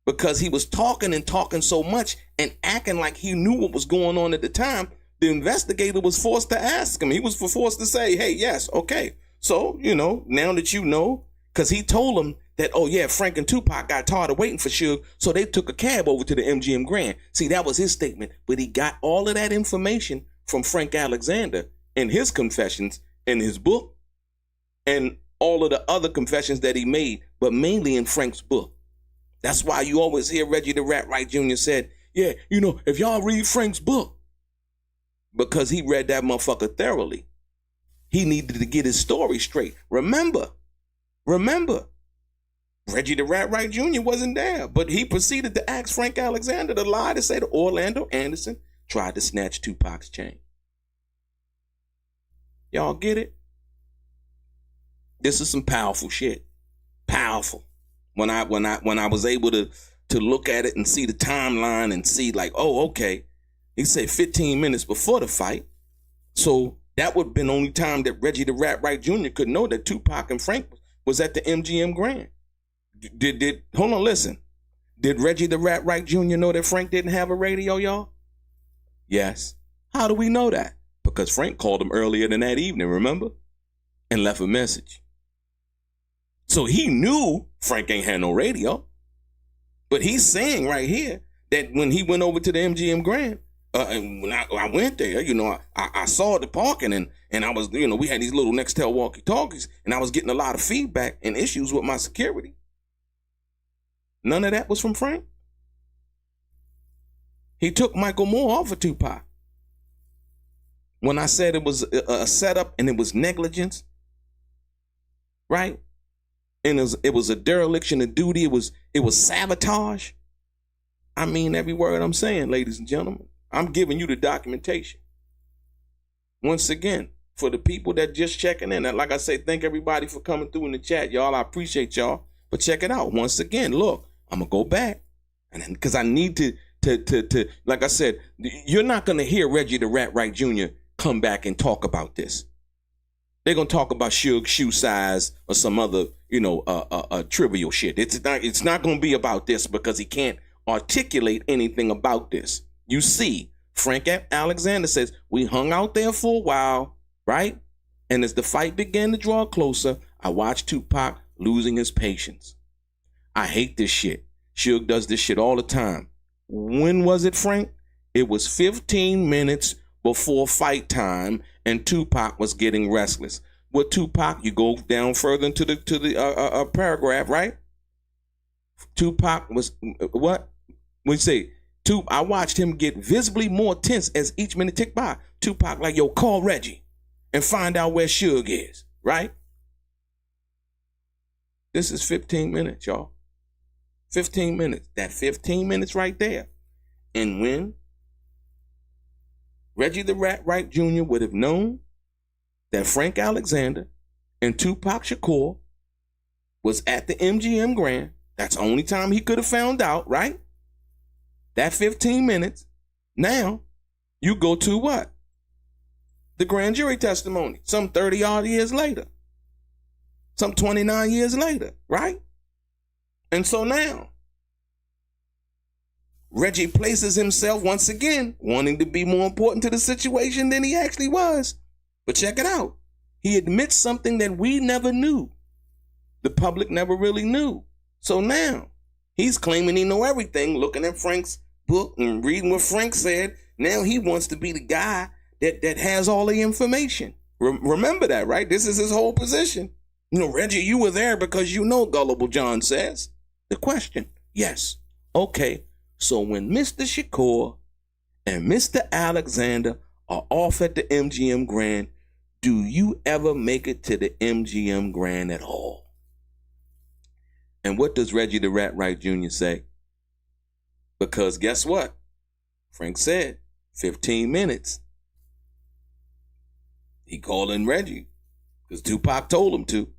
Because he was talking so much and acting like he knew what was going on at the time, the investigator was forced to ask him. He was forced to say, hey, yes, okay. So, now that you know, because he told him that, oh, yeah, Frank and Tupac got tired of waiting for Suge, so they took a cab over to the MGM Grand. See, that was his statement. But he got all of that information from Frank Alexander in his confessions in his book and all of the other confessions that he made, but mainly in Frank's book. That's why you always hear Reggie the Rat Wright Jr. said, yeah, if y'all read Frank's book, because he read that motherfucker thoroughly. He needed to get his story straight. Remember, Reggie the Rat Wright Jr. wasn't there, but he proceeded to ask Frank Alexander to lie to say that Orlando Anderson tried to snatch Tupac's chain. Y'all get it? This is some powerful shit. Powerful. When I was able to look at it and see the timeline and see like, oh, okay. He said 15 minutes before the fight. So that would have been the only time that Reggie the Rat Wright Jr. could know that Tupac and Frank was at the MGM Grand. Hold on, listen. Did Reggie the Rat Wright Jr. know that Frank didn't have a radio, y'all? Yes. How do we know that? Because Frank called him earlier than that evening, remember? And left a message. So he knew Frank ain't had no radio. But he's saying right here that when he went over to the MGM Grand, and when I went there, I saw the parking and I was, we had these little Nextel walkie-talkies and I was getting a lot of feedback and issues with my security. None of that was from Frank. He took Michael Moore off of Tupac. When I said it was a setup and it was negligence, right? And it was a dereliction of duty. It was sabotage. I mean every word I'm saying, ladies and gentlemen. I'm giving you the documentation. Once again, for the people that just checking in, like I say, thank everybody for coming through in the chat, y'all. I appreciate y'all. But check it out. Once again, look, I'm going to go back. And because I need to, like I said, you're not going to hear Reggie the Rat Wright Jr. come back and talk about this. They're going to talk about Suge's shoe size or some other, trivial shit. It's not going to be about this because he can't articulate anything about this. You see, Frank Alexander says, we hung out there for a while, right? And as the fight began to draw closer, I watched Tupac losing his patience. I hate this shit. Suge does this shit all the time. When was it, Frank? It was 15 minutes before fight time, and Tupac was getting restless. With Tupac, you go down further into the paragraph, right? Tupac was, what? We say, I watched him get visibly more tense as each minute ticked by. Tupac like, yo, call Reggie and find out where Suge is, right? This is 15 minutes, y'all. 15 minutes. That 15 minutes right there. And when Reggie the Rat Wright Jr. would have known that Frank Alexander and Tupac Shakur was at the MGM Grand. That's the only time he could have found out, right? That 15 minutes. Now, you go to what? The grand jury testimony, some 30-odd years later. Some 29 years later, right? And so now, Reggie places himself once again, wanting to be more important to the situation than he actually was. But check it out. He admits something that we never knew. The public never really knew. So now, he's claiming he know everything, looking at Frank's book and reading what Frank said. Now he wants to be the guy that has all the information. Remember that, right? This is his whole position. You know, Reggie, you were there because you know, Gullible John says. The question, yes. Okay, so when Mr. Shakur and Mr. Alexander are off at the MGM Grand, do you ever make it to the MGM Grand at all? And what does Reggie the Rat Wright Jr. say? Because guess what? Frank said 15 minutes. He called in Reggie because Tupac told him to.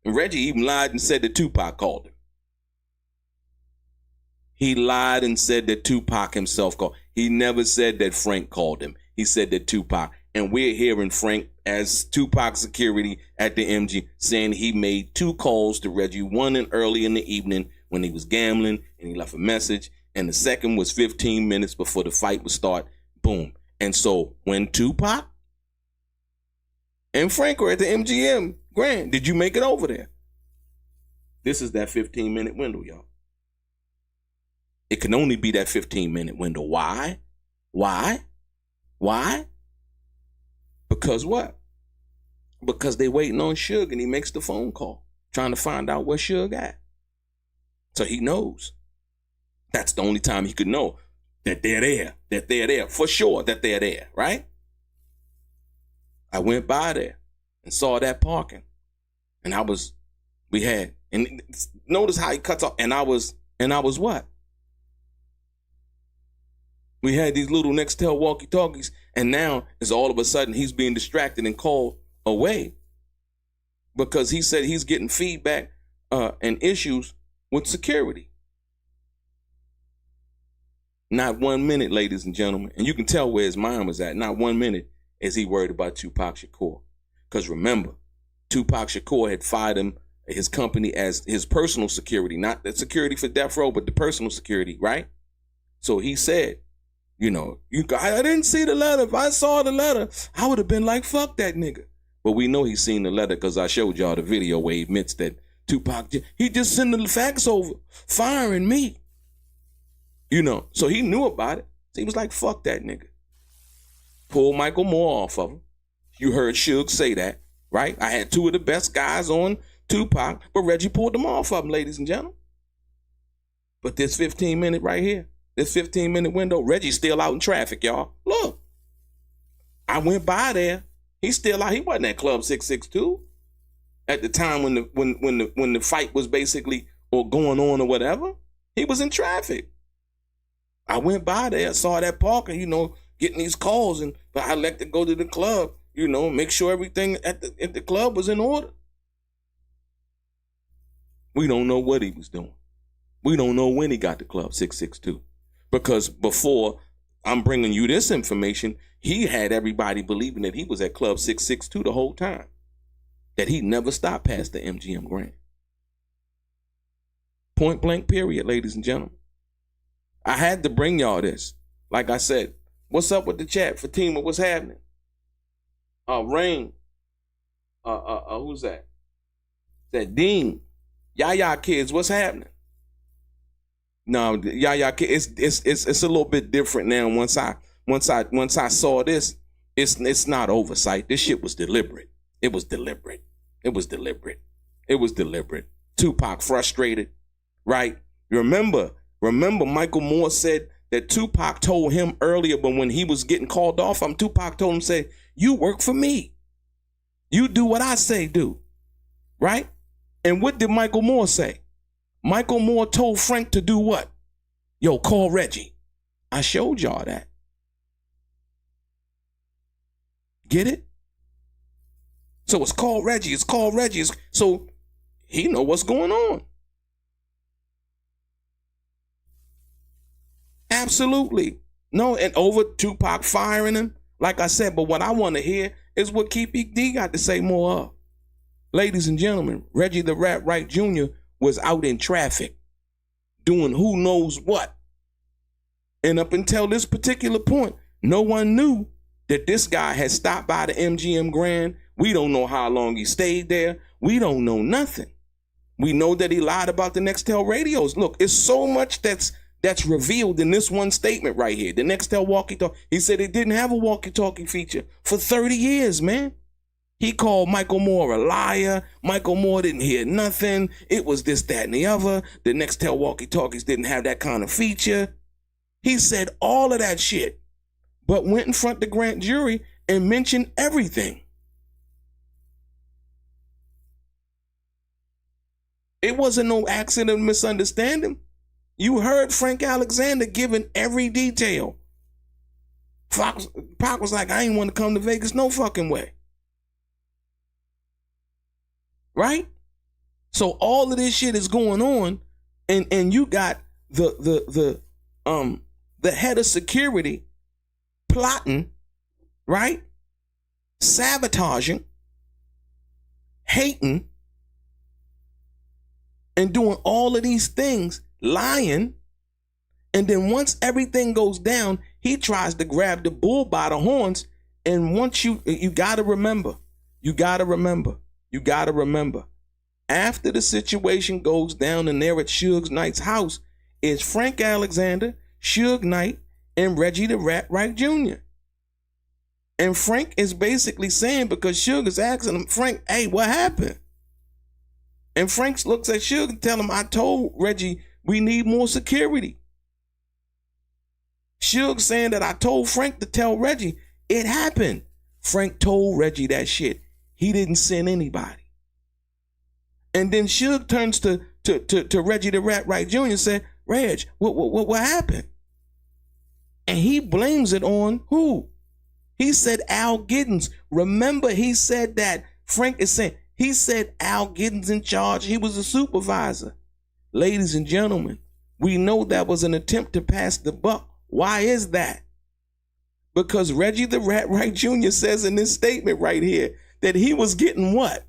And Reggie even lied and said that Tupac called him. He lied and said that Tupac himself called. He never said that Frank called him. He said that Tupac. And we're hearing Frank as Tupac security at the MG saying he made 2 calls to Reggie, one early in the evening when he was gambling and he left a message. And the second was 15 minutes before the fight would start. Boom. And so when Tupac and Frank were at the MGM Grand, did you make it over there? This is that 15-minute window, y'all. It can only be that 15-minute window. Why? Why? Why? Because what? Because they waiting on Suge and he makes the phone call, trying to find out where Suge at. So he knows. That's the only time he could know that they're there, for sure that they're there, right? I went by there and saw that parking. And and notice how he cuts off, and I was what? We had these little Nextel walkie-talkies, and now it's all of a sudden he's being distracted and called away because he said he's getting feedback and issues with security. Not 1 minute, ladies and gentlemen, and you can tell where his mind was at. Not 1 minute is he worried about Tupac Shakur. Because remember, Tupac Shakur had fired his company as his personal security, not the security for death row, but the personal security, right? So he said, you know, I didn't see the letter. If I saw the letter, I would have been like, fuck that nigga. But we know he's seen the letter because I showed y'all the video where he admits that Tupac, he just sent the facts over, firing me. You know, so he knew about it. So he was like, fuck that nigga. Pull Michael Moore off of him. You heard Suge say that, right? I had 2 of the best guys on Tupac, but Reggie pulled them off of him, ladies and gentlemen. But this 15-minute right here, this 15-minute window, Reggie's still out in traffic, y'all. Look, I went by there. He's still out. He wasn't at Club 662 at the time when the fight was basically or going on or whatever. He was in traffic. I went by there, saw that parking, you know, getting these calls, but I like to go to the club, you know, make sure everything at the club was in order. We don't know what he was doing. We don't know when he got to Club 662. Because before I'm bringing you this information, he had everybody believing that he was at Club 662 the whole time. That he never stopped past the MGM Grand. Point blank period, ladies and gentlemen. I had to bring y'all this. Like I said, what's up with the chat? Fatima, what's happening? Rain. Who's that? That Dean. Yaya kids, what's happening? No, Yaya kids, it's a little bit different now. Once I saw this, it's not oversight. This shit was deliberate. It was deliberate. It was deliberate. It was deliberate. Tupac frustrated, right? Remember Michael Moore said that Tupac told him earlier, but when he was getting called off, Tupac told him, say, you work for me. You do what I say do, right? And what did Michael Moore say? Michael Moore told Frank to do what? Yo, call Reggie. I showed y'all that. Get it? So it's called Reggie. It's called Reggie. So he know what's going on. Absolutely. No, and over Tupac firing him, like I said, but what I want to hear is what Keepy D got to say more of. Ladies and gentlemen, Reggie the Rat Wright Jr. was out in traffic doing who knows what. And up until this particular point, no one knew that this guy had stopped by the MGM Grand. We don't know how long he stayed there. We don't know nothing. We know that he lied about the Nextel radios. Look, it's so much that's revealed in this one statement right here. The Nextel walkie-talkie. He said it didn't have a walkie-talkie feature for 30 years, man. He called Michael Moore a liar. Michael Moore didn't hear nothing. It was this, that, and the other. The Nextel walkie-talkies didn't have that kind of feature. He said all of that shit, but went in front of the grand jury and mentioned everything. It wasn't no accident, misunderstanding. You heard Frank Alexander giving every detail. Pac was like, I ain't want to come to Vegas no fucking way. Right? So all of this shit is going on, and you got the head of security plotting, right? Sabotaging, hating, and doing all of these things, lying. And then once everything goes down, he tries to grab the bull by the horns. And once you gotta remember, after the situation goes down and they're at Suge Knight's house, is Frank Alexander, Suge Knight, and Reggie the Rat Wright Jr. And Frank is basically saying, because Suge is asking him, Frank, hey, what happened? And Frank looks at Suge and tells him, I told Reggie we need more security. Suge saying that I told Frank to tell Reggie. It happened. Frank told Reggie that shit. He didn't send anybody. And then Suge turns to Reggie the Rat Wright Jr. and said, Reg, what happened? And he blames it on who? He said Al Giddens. Remember, he said that. Frank is saying, he said Al Giddens in charge. He was a supervisor. Ladies and gentlemen, we know that was an attempt to pass the buck. Why is that? Because Reggie the Rat Wright Jr. says in this statement right here that he was getting what?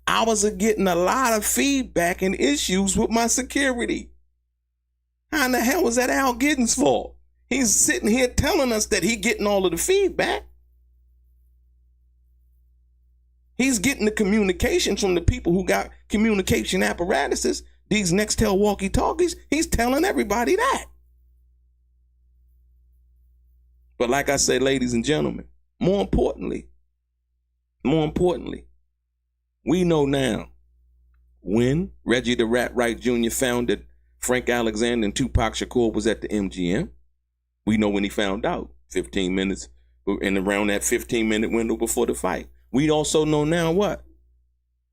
I was getting a lot of feedback and issues with my security. How in the hell was that Al Giddens' fault? He's sitting here telling us that he's getting all of the feedback. He's getting the communications from the people who got communication apparatuses, these Nextel walkie-talkies. He's telling everybody that. But like I said, ladies and gentlemen, more importantly, we know now when Reggie the Rat Wright Jr. found that Frank Alexander and Tupac Shakur was at the MGM. We know when he found out, 15 minutes, and around that 15-minute window before the fight. We also know now what?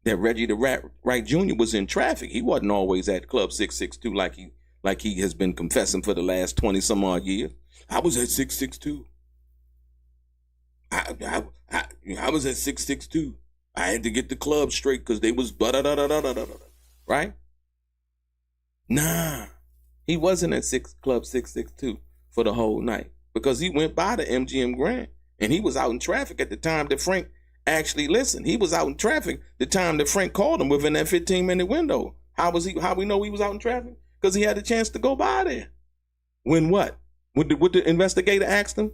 That Reggie the Rat Wright Jr. was in traffic. He wasn't always at Club 662 like he has been confessing for the last 20 some odd years. I was at 662. I was at 662. I had to get the club straight because they was right? Nah, he wasn't at Club 662 for the whole night because he went by the MGM Grand and he was out in traffic at the time that Frank actually listened. He was out in traffic the time that Frank called him within that 15-minute window. How we know he was out in traffic? Because he had a chance to go by there. When what? What the investigator asked him?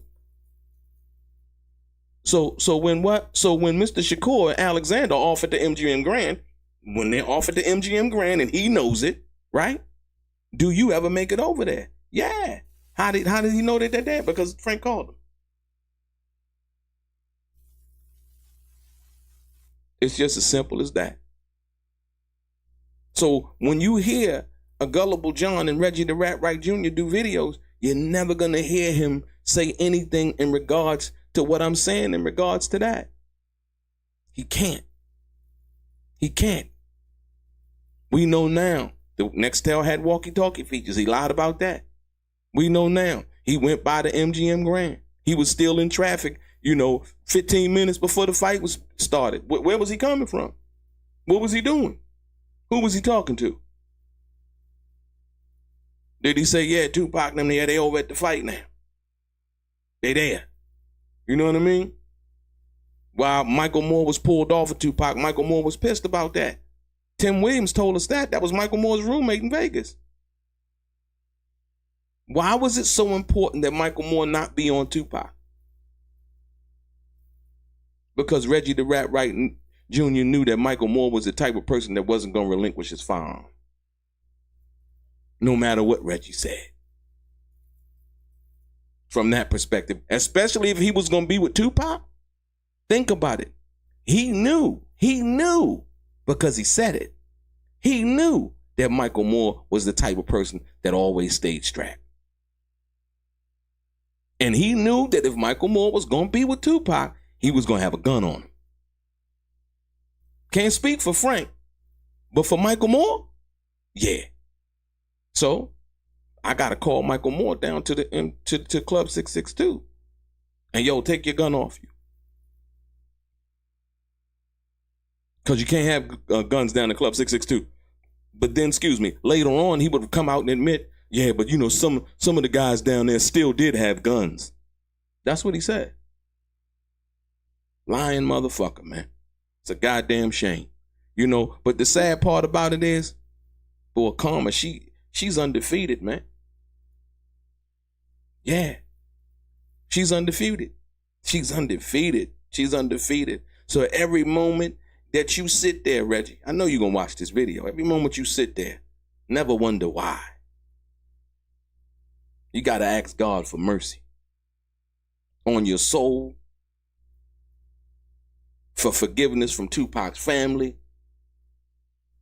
So when what? So when Mr. Shakur and Alexander offered the MGM Grand, when they offered the MGM Grand and he knows it, right? Do you ever make it over there? Yeah. How did he know that they're there? Because Frank called him. It's just as simple as that. So when you hear a Gullible John and Reggie the Rat Wright Jr. do videos, you're never going to hear him say anything in regards to what I'm saying in regards to that. He can't. We know now the Nextel had walkie-talkie features. He lied about that. We know now he went by the MGM Grand. He was still in traffic 15 minutes before the fight was started. Where was he coming from? What was he doing? Who was he talking to? Did he say, yeah, Tupac and them, yeah, they over at the fight now? They there. You know what I mean? While Michael Moore was pulled off of Tupac, Michael Moore was pissed about that. Tim Williams told us that. That was Michael Moore's roommate in Vegas. Why was it so important that Michael Moore not be on Tupac? Because Reggie the Rat Wright Jr. knew that Michael Moore was the type of person that wasn't going to relinquish his firearm. No matter what Reggie said. From that perspective, especially if he was going to be with Tupac, think about it. He knew, because he said it. He knew that Michael Moore was the type of person that always stayed strapped. And he knew that if Michael Moore was going to be with Tupac, he was going to have a gun on him. Can't speak for Frank, but for Michael Moore, yeah. So I got to call Michael Moore down to to Club 662. And yo, take your gun off you. Because you can't have guns down in Club 662. But then, later on, he would come out and admit, yeah, but some of the guys down there still did have guns. That's what he said. Lying motherfucker, man. It's a goddamn shame. But the sad part about it is, for Karma, she's undefeated, man. Yeah. She's undefeated. She's undefeated. So every moment that you sit there, Reggie, I know you're going to watch this video. Every moment you sit there, never wonder why. You got to ask God for mercy on your soul, for forgiveness from Tupac's family,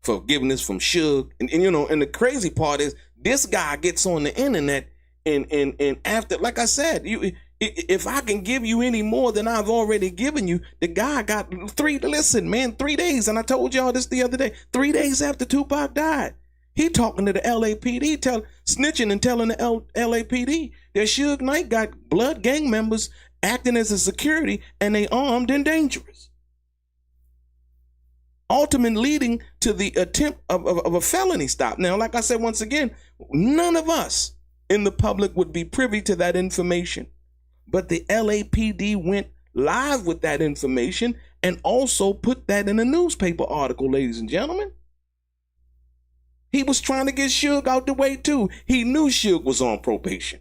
forgiveness from Suge. And the crazy part is this guy gets on the internet and after, like I said, if I can give you any more than I've already given you, the guy got 3 days. And I told y'all this the other day, 3 days after Tupac died, he talking to the LAPD, snitching and telling the LAPD that Suge Knight got blood gang members acting as a security and they armed and dangerous. Ultimately leading to the attempt of a felony stop. Now, like I said, once again, none of us in the public would be privy to that information. But the LAPD went live with that information and also put that in a newspaper article, ladies and gentlemen. He was trying to get Suge out the way too. He knew Suge was on probation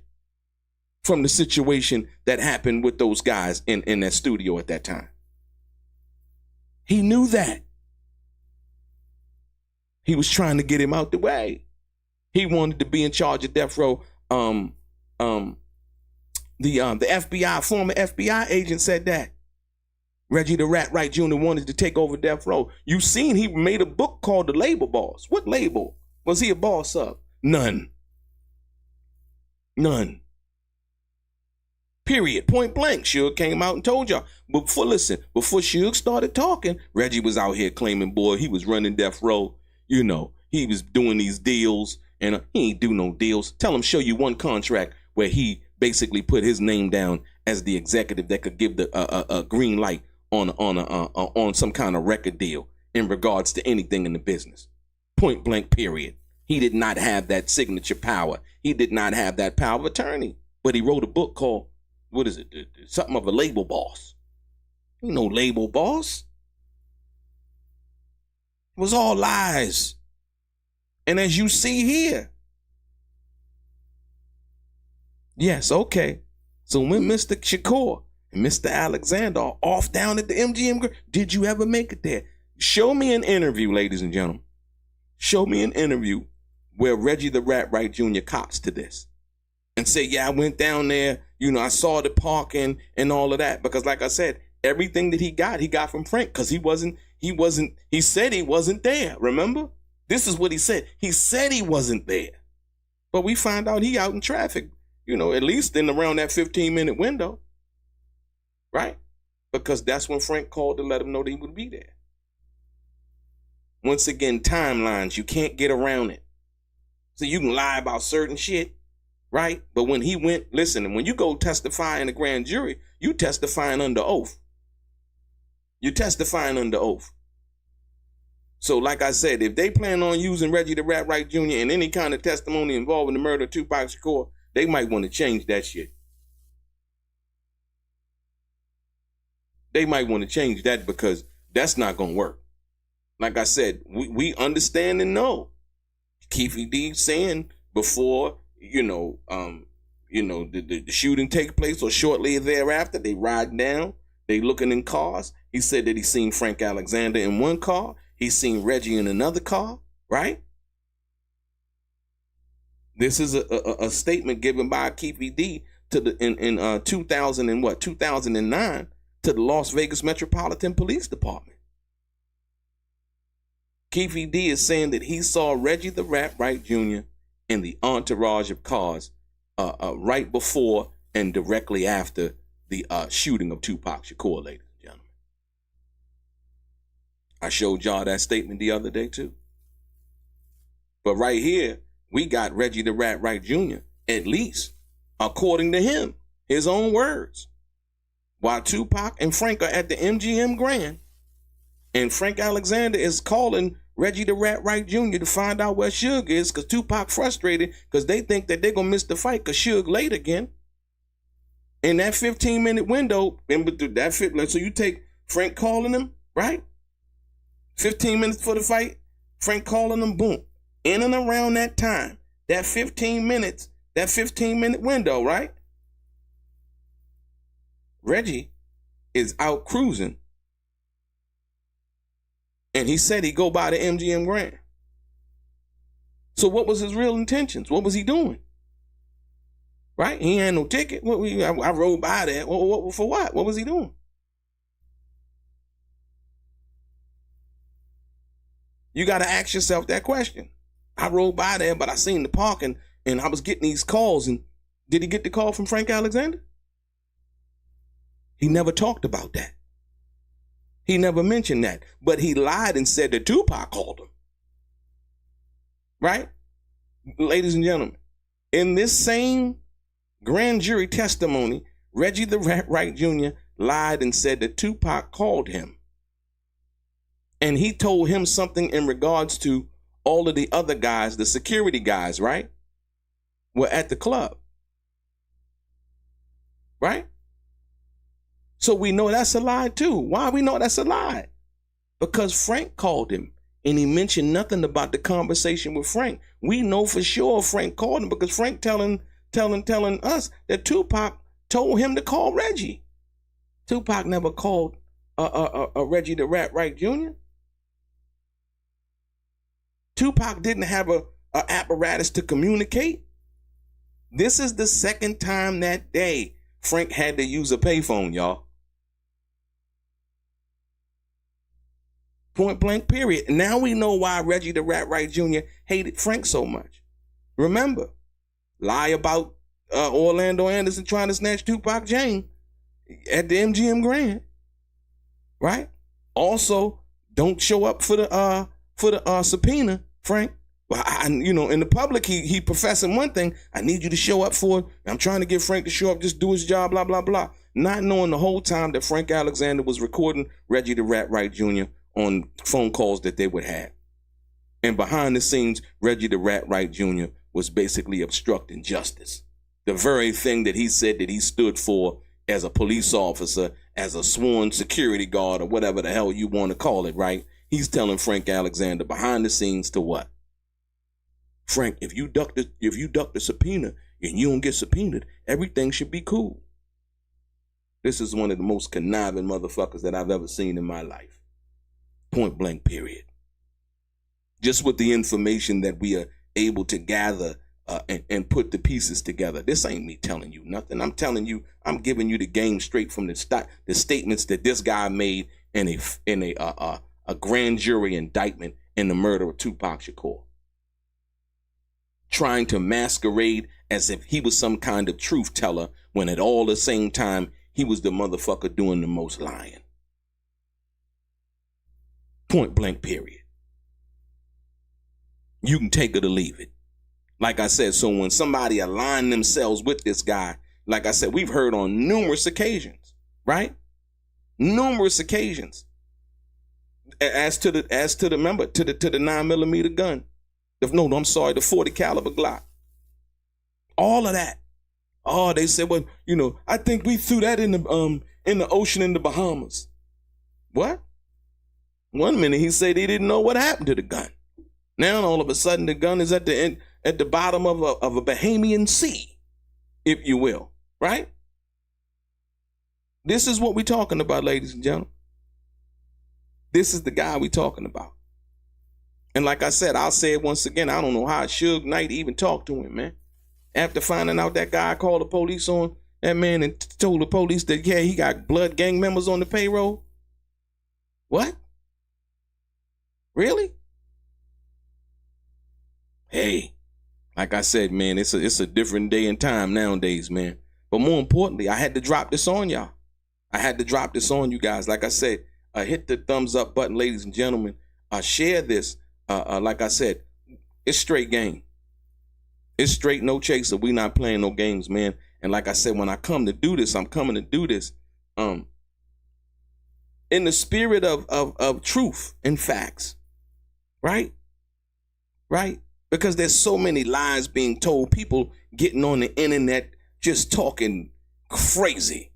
from the situation that happened with those guys in that studio at that time. He knew that. He was trying to get him out the way. He wanted to be in charge of death row. The FBI, former FBI agent said that. Reggie the Rat Wright Jr. wanted to take over death row. You seen he made a book called The Label Boss. What label was he a boss of? None. Period. Point blank. Suge came out and told y'all. Before Suge started talking, Reggie was out here claiming, boy, he was running death row. He was doing these deals, and he ain't do no deals. Tell him, show you one contract where he basically put his name down as the executive that could give the a green light on some kind of record deal in regards to anything in the business. Point blank, period. He did not have that signature power. He did not have that power of attorney. But he wrote a book called, what is it? Something of a label boss. Ain't no label boss. It was all lies. And as you see here. Yes, okay. So when Mr. Shakur and Mr. Alexander are off down at the MGM Grand, did you ever make it there? Show me an interview, ladies and gentlemen. Show me an interview where Reggie the Rat Wright Jr. cops to this and say, yeah, I went down there, I saw the parking and all of that. Because like I said, everything that he got from Frank, because he said he wasn't there, remember? This is what he said. He said he wasn't there. But we find out he out in traffic, at least in around that 15-minute window, right? Because that's when Frank called to let him know that he would be there. Once again, timelines, you can't get around it. So you can lie about certain shit, right? But when he went, listen, and when you go testify in a grand jury, You testifying under oath. You're testifying under oath. So like I said, if they plan on using Reggie the Rat Wright Jr. in any kind of testimony involving the murder of Tupac Shakur, they might want to change that shit. They might want to change that because that's not going to work. Like I said, we understand and know. Keefe D saying before, the shooting take place or shortly thereafter, they ride down, they looking in cars. He said that he seen Frank Alexander in one car. He seen Reggie in another car, right? This is a statement given by Keefe D to the in 2009 to the Las Vegas Metropolitan Police Department. Keefe D is saying that he saw Reggie the Rat Wright Jr. in the entourage of cars right before and directly after the shooting of Tupac Shakur, ladies and gentlemen. I showed y'all that statement the other day too. But right here, we got Reggie the Rat Wright Jr., at least, according to him, his own words. While Tupac and Frank are at the MGM Grand, and Frank Alexander is calling Reggie the Rat Wright Jr. to find out where Suge is, because Tupac frustrated because they think that they're going to miss the fight because Suge late again. In that 15-minute window, so you take Frank calling him, right? 15 minutes for the fight, Frank calling him, boom. In and around that time, that 15-minute window, right? Reggie is out cruising. And he said he'd go by the MGM Grand. So what was his real intentions? What was he doing? Right? He had no ticket. I rode by there. For what? What was he doing? You got to ask yourself that question. I rode by there, but I seen the parking and I was getting these calls. And did he get the call from Frank Alexander? He never talked about that. He never mentioned that. But he lied and said that Tupac called him. Right? Ladies and gentlemen, in this same grand jury testimony, Reggie the Rat Wright Jr. lied and said that Tupac called him. And he told him something in regards to all of the other guys, the security guys, right? Were at the club. Right? So we know that's a lie too. Why we know that's a lie? Because Frank called him and he mentioned nothing about the conversation with Frank. We know for sure Frank called him because Frank telling us that Tupac told him to call Reggie. Tupac never called Reggie the Rat Wright Jr. Tupac didn't have a apparatus to communicate. This is the second time that day Frank had to use a payphone, y'all. Point blank, period. Now we know why Reggie the Rat Wright Jr. hated Frank so much. Remember, lie about Orlando Anderson trying to snatch Tupac Jane at the MGM Grand, right? Also, don't show up for the subpoena, Frank. Well, in the public, he professing one thing. I need you to show up for it. I'm trying to get Frank to show up, just do his job, blah, blah, blah. Not knowing the whole time that Frank Alexander was recording Reggie the Rat Wright Jr. on phone calls that they would have. And behind the scenes, Reggie the Rat Wright Jr. was basically obstructing justice. The very thing that he said that he stood for as a police officer, as a sworn security guard, or whatever the hell you want to call it, right? He's telling Frank Alexander behind the scenes to what? Frank, if you duck the subpoena and you don't get subpoenaed, everything should be cool. This is one of the most conniving motherfuckers that I've ever seen in my life. Point blank, period. Just with the information that we are able to gather and put the pieces together. This ain't me telling you nothing. I'm telling you, I'm giving you the game straight from the statements that this guy made in a grand jury indictment in the murder of Tupac Shakur. Trying to masquerade as if he was some kind of truth teller when at all the same time he was the motherfucker doing the most lying. Point blank, period. You can take it or leave it. Like I said, so when somebody aligned themselves with this guy, like I said, we've heard on numerous occasions right? Numerous occasions. As to the 9mm gun. I'm sorry, the 40 caliber Glock. All of that. Oh, they said, well, I think we threw that in the ocean in the Bahamas. What? One minute he said he didn't know what happened to the gun. Now all of a sudden the gun is at the bottom of a Bahamian sea, if you will, right? This is what we're talking about, ladies and gentlemen. This is the guy we're talking about. And like I said, I'll say it once again, I don't know how Suge Knight even talked to him, man. After finding out that guy called the police on that man and told the police that, yeah, he got blood gang members on the payroll. What? Really? Hey, like I said, man, it's a different day and time nowadays, man. But more importantly, I had to drop this on y'all. I had to drop this on you guys. Like I said, hit the thumbs up button, ladies and gentlemen. Share this. Like I said, it's straight game. It's straight no chaser. We not playing no games, man. And like I said, when I come to do this, I'm coming to do this in the spirit of truth and facts. Right? Right? Because there's so many lies being told. People getting on the internet just talking crazy.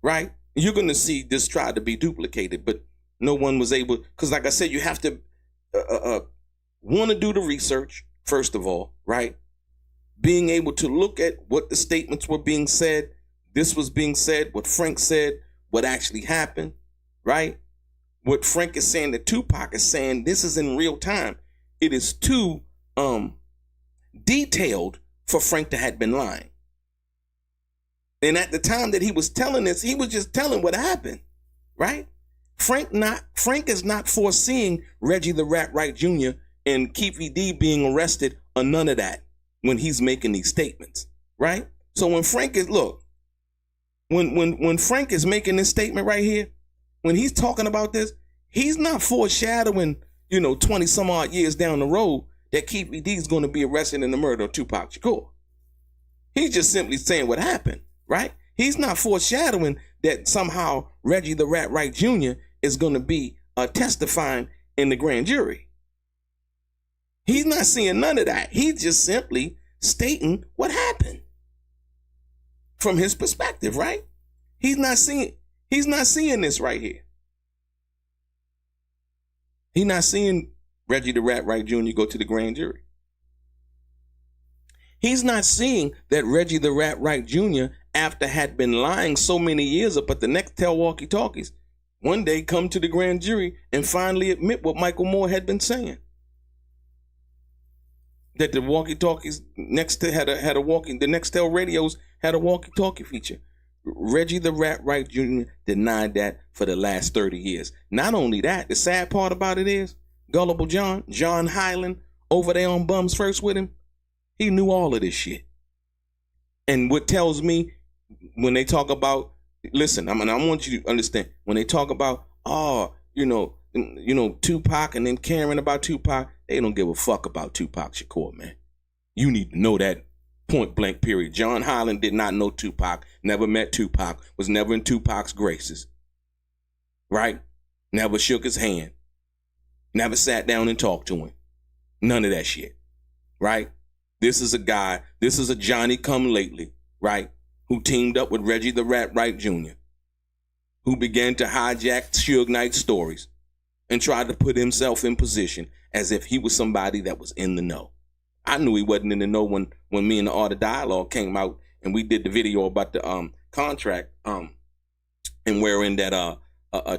Right? You're going to see this try to be duplicated, but no one was able. Because like I said, you have to want to do the research, first of all, right? Being able to look at what the statements were being said, this was being said, what Frank said, what actually happened, right? What Frank is saying, that Tupac is saying, this is in real time. It is too detailed for Frank to have been lying. And at the time that he was telling this, he was just telling what happened, right? Frank is not foreseeing Reggie the Rat Wright Jr. and Keefy D being arrested or none of that when he's making these statements, right? So when Frank is, when Frank is making this statement right here, when he's talking about this, he's not foreshadowing, 20 some odd years down the road that Keefy D is going to be arrested in the murder of Tupac Shakur. He's just simply saying what happened, right? He's not foreshadowing that somehow Reggie the Rat Wright Jr. is going to be testifying in the grand jury. He's not seeing none of that. He's just simply stating what happened from his perspective, right? He's not seeing this right here. He's not seeing Reggie the Rat Wright Jr. go to the grand jury. He's not seeing that Reggie the Rat Wright Jr., after had been lying so many years up at the Nextel walkie-talkies, one day come to the grand jury and finally admit what Michael Moore had been saying. That the walkie-talkies the Nextel radios had a walkie-talkie feature. Reggie the Rat Wright Jr. denied that for the last 30 years. Not only that, the sad part about it is, Gullible John Hyland, over there on Bums First with him, he knew all of this shit. And what tells me, when they talk about, listen, I want you to understand, when they talk about, Tupac and then caring about Tupac, they don't give a fuck about Tupac Shakur, man. You need to know that, point blank period. John Hyland did not know Tupac, never met Tupac, was never in Tupac's graces, right? Never shook his hand, never sat down and talked to him. None of that shit, right? This is a Johnny come lately, right? Who teamed up with Reggie the Rat Wright Jr., who began to hijack Suge Knight's stories and tried to put himself in position as if he was somebody that was in the know. I knew he wasn't in the know when me and the Art of Dialogue came out and we did the video about the contract and wherein that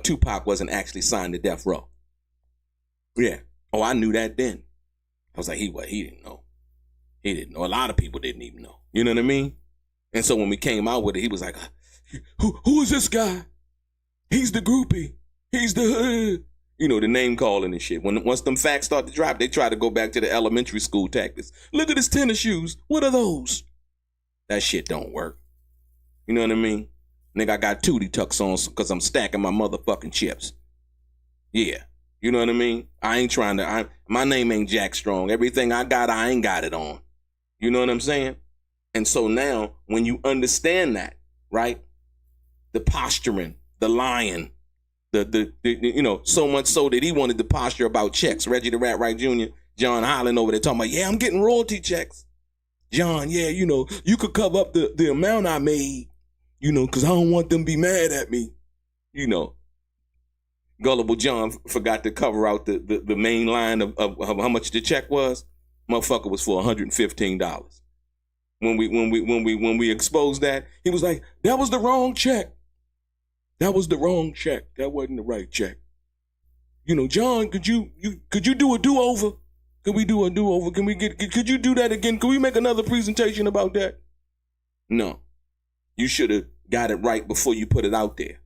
Tupac wasn't actually signed to Death Row. Yeah. Oh, I knew that then. I was like, he didn't know. He didn't know. A lot of people didn't even know. You know what I mean? And so when we came out with it, he was like, who is this guy? He's the groupie. He's the, the name calling and shit. Once them facts start to drop, they try to go back to the elementary school tactics. Look at his tennis shoes. What are those? That shit don't work. You know what I mean? Nigga, I got Tootie Tucks on because I'm stacking my motherfucking chips. Yeah. You know what I mean? I ain't trying to, my name ain't Jack Strong. Everything I got, I ain't got it on. You know what I'm saying? And so now, when you understand that, right? the posturing, the lying, the so much so that he wanted to posture about checks. Reggie the Rat Wright Jr., John Holland over there talking about, yeah, I'm getting royalty checks. John, yeah, you could cover up the amount I made, because I don't want them to be mad at me. Gullible John forgot to cover out the main line of how much the check was. Motherfucker was for $115. When we exposed that, he was like, that was the wrong check. That was the wrong check. That wasn't the right check. John, could you do a do-over? Could we do a do-over? Could you do that again? Could we make another presentation about that? No. You should have got it right before you put it out there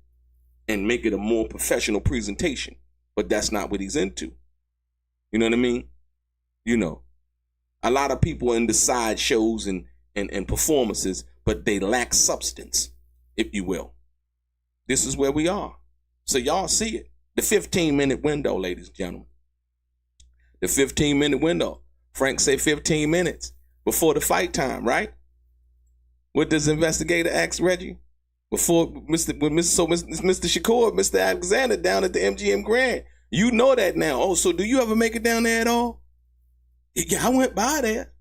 and make it a more professional presentation. But that's not what he's into. You know what I mean? A lot of people in the side shows and performances, but they lack substance, if you will. This is where we are. So y'all see it. The 15-minute window, ladies and gentlemen. The 15-minute window. Frank say 15 minutes before the fight time, right? What does investigator ask Reggie? Before Mr. Shakur, Mr. Alexander down at the MGM Grand. You know that now. Oh, so do you ever make it down there at all? Yeah, I went by there.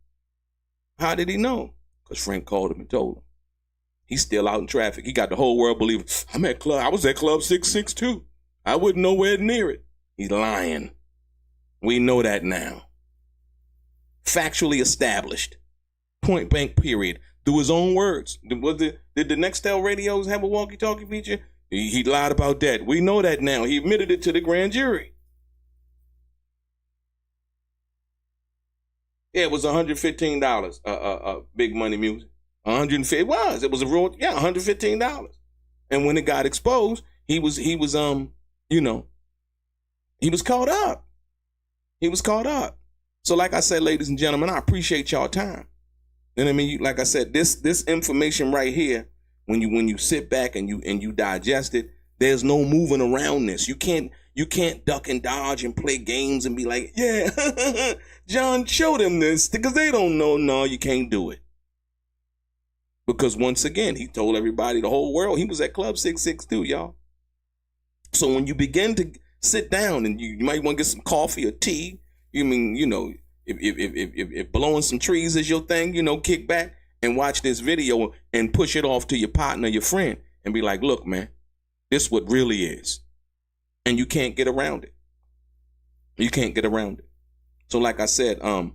How did he know? Because Frank called him and told him. He's still out in traffic. He got the whole world believing, I was at Club 662. I wasn't nowhere near it. He's lying. We know that now. Factually established. Point blank period. Through his own words. Did the Nextel radios have a walkie-talkie feature? He lied about that. We know that now. He admitted it to the grand jury. Yeah, it was $115. Big Money Music. It was a real, $115. And when it got exposed, he was caught up. He was caught up. So like I said, ladies and gentlemen, I appreciate y'all time. And I mean, like I said, this information right here, when you sit back and you digest it, there's no moving around this. You can't duck and dodge and play games and be like, yeah, John, show them this, because they don't know. No, you can't do it. Because once again, he told everybody, the whole world, he was at Club 662, y'all. So when you begin to sit down and you might want to get some coffee or tea, if blowing some trees is your thing, kick back and watch this video and push it off to your partner, your friend, and be like, look, man, this what really is. And you can't get around it. You can't get around it. So like I said, I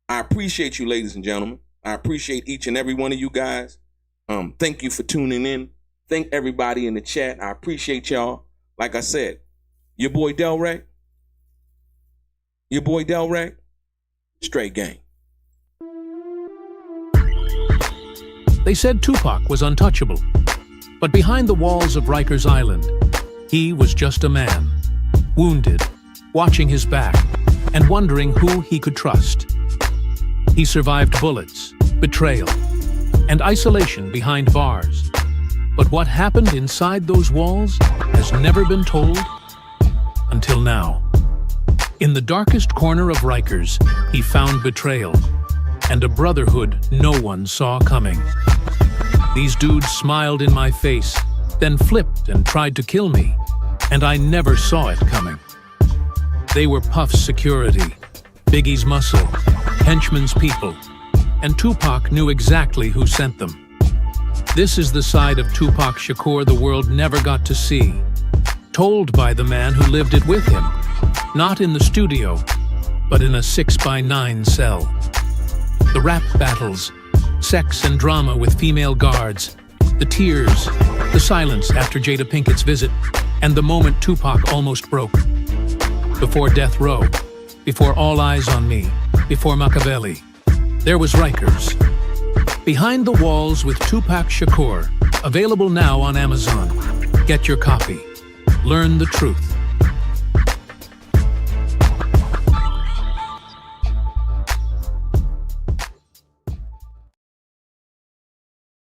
appreciate you, ladies and gentlemen. I appreciate each and every one of you guys. Thank you for tuning in. Thank everybody in the chat. I appreciate y'all. Like I said, your boy Delray. Straight gang. They said Tupac was untouchable, but behind the walls of Rikers Island, he was just a man, wounded, watching his back, and wondering who he could trust. He survived bullets, betrayal, and isolation behind bars. But what happened inside those walls has never been told until now. In the darkest corner of Rikers, he found betrayal and a brotherhood no one saw coming. These dudes smiled in my face, then flipped and tried to kill me, and I never saw it coming. They were Puff's security, Biggie's muscle, Henchman's people, and Tupac knew exactly who sent them. This is the side of Tupac Shakur the world never got to see, told by the man who lived it with him, not in the studio, but in a 6x9 cell. The rap battles, sex and drama with female guards, the tears, the silence after Jada Pinkett's visit, and the moment Tupac almost broke. Before Death Row, before All Eyes on Me, before Machiavelli, there was Rikers. Behind the Walls with Tupac Shakur, available now on Amazon. Get your copy. Learn the truth.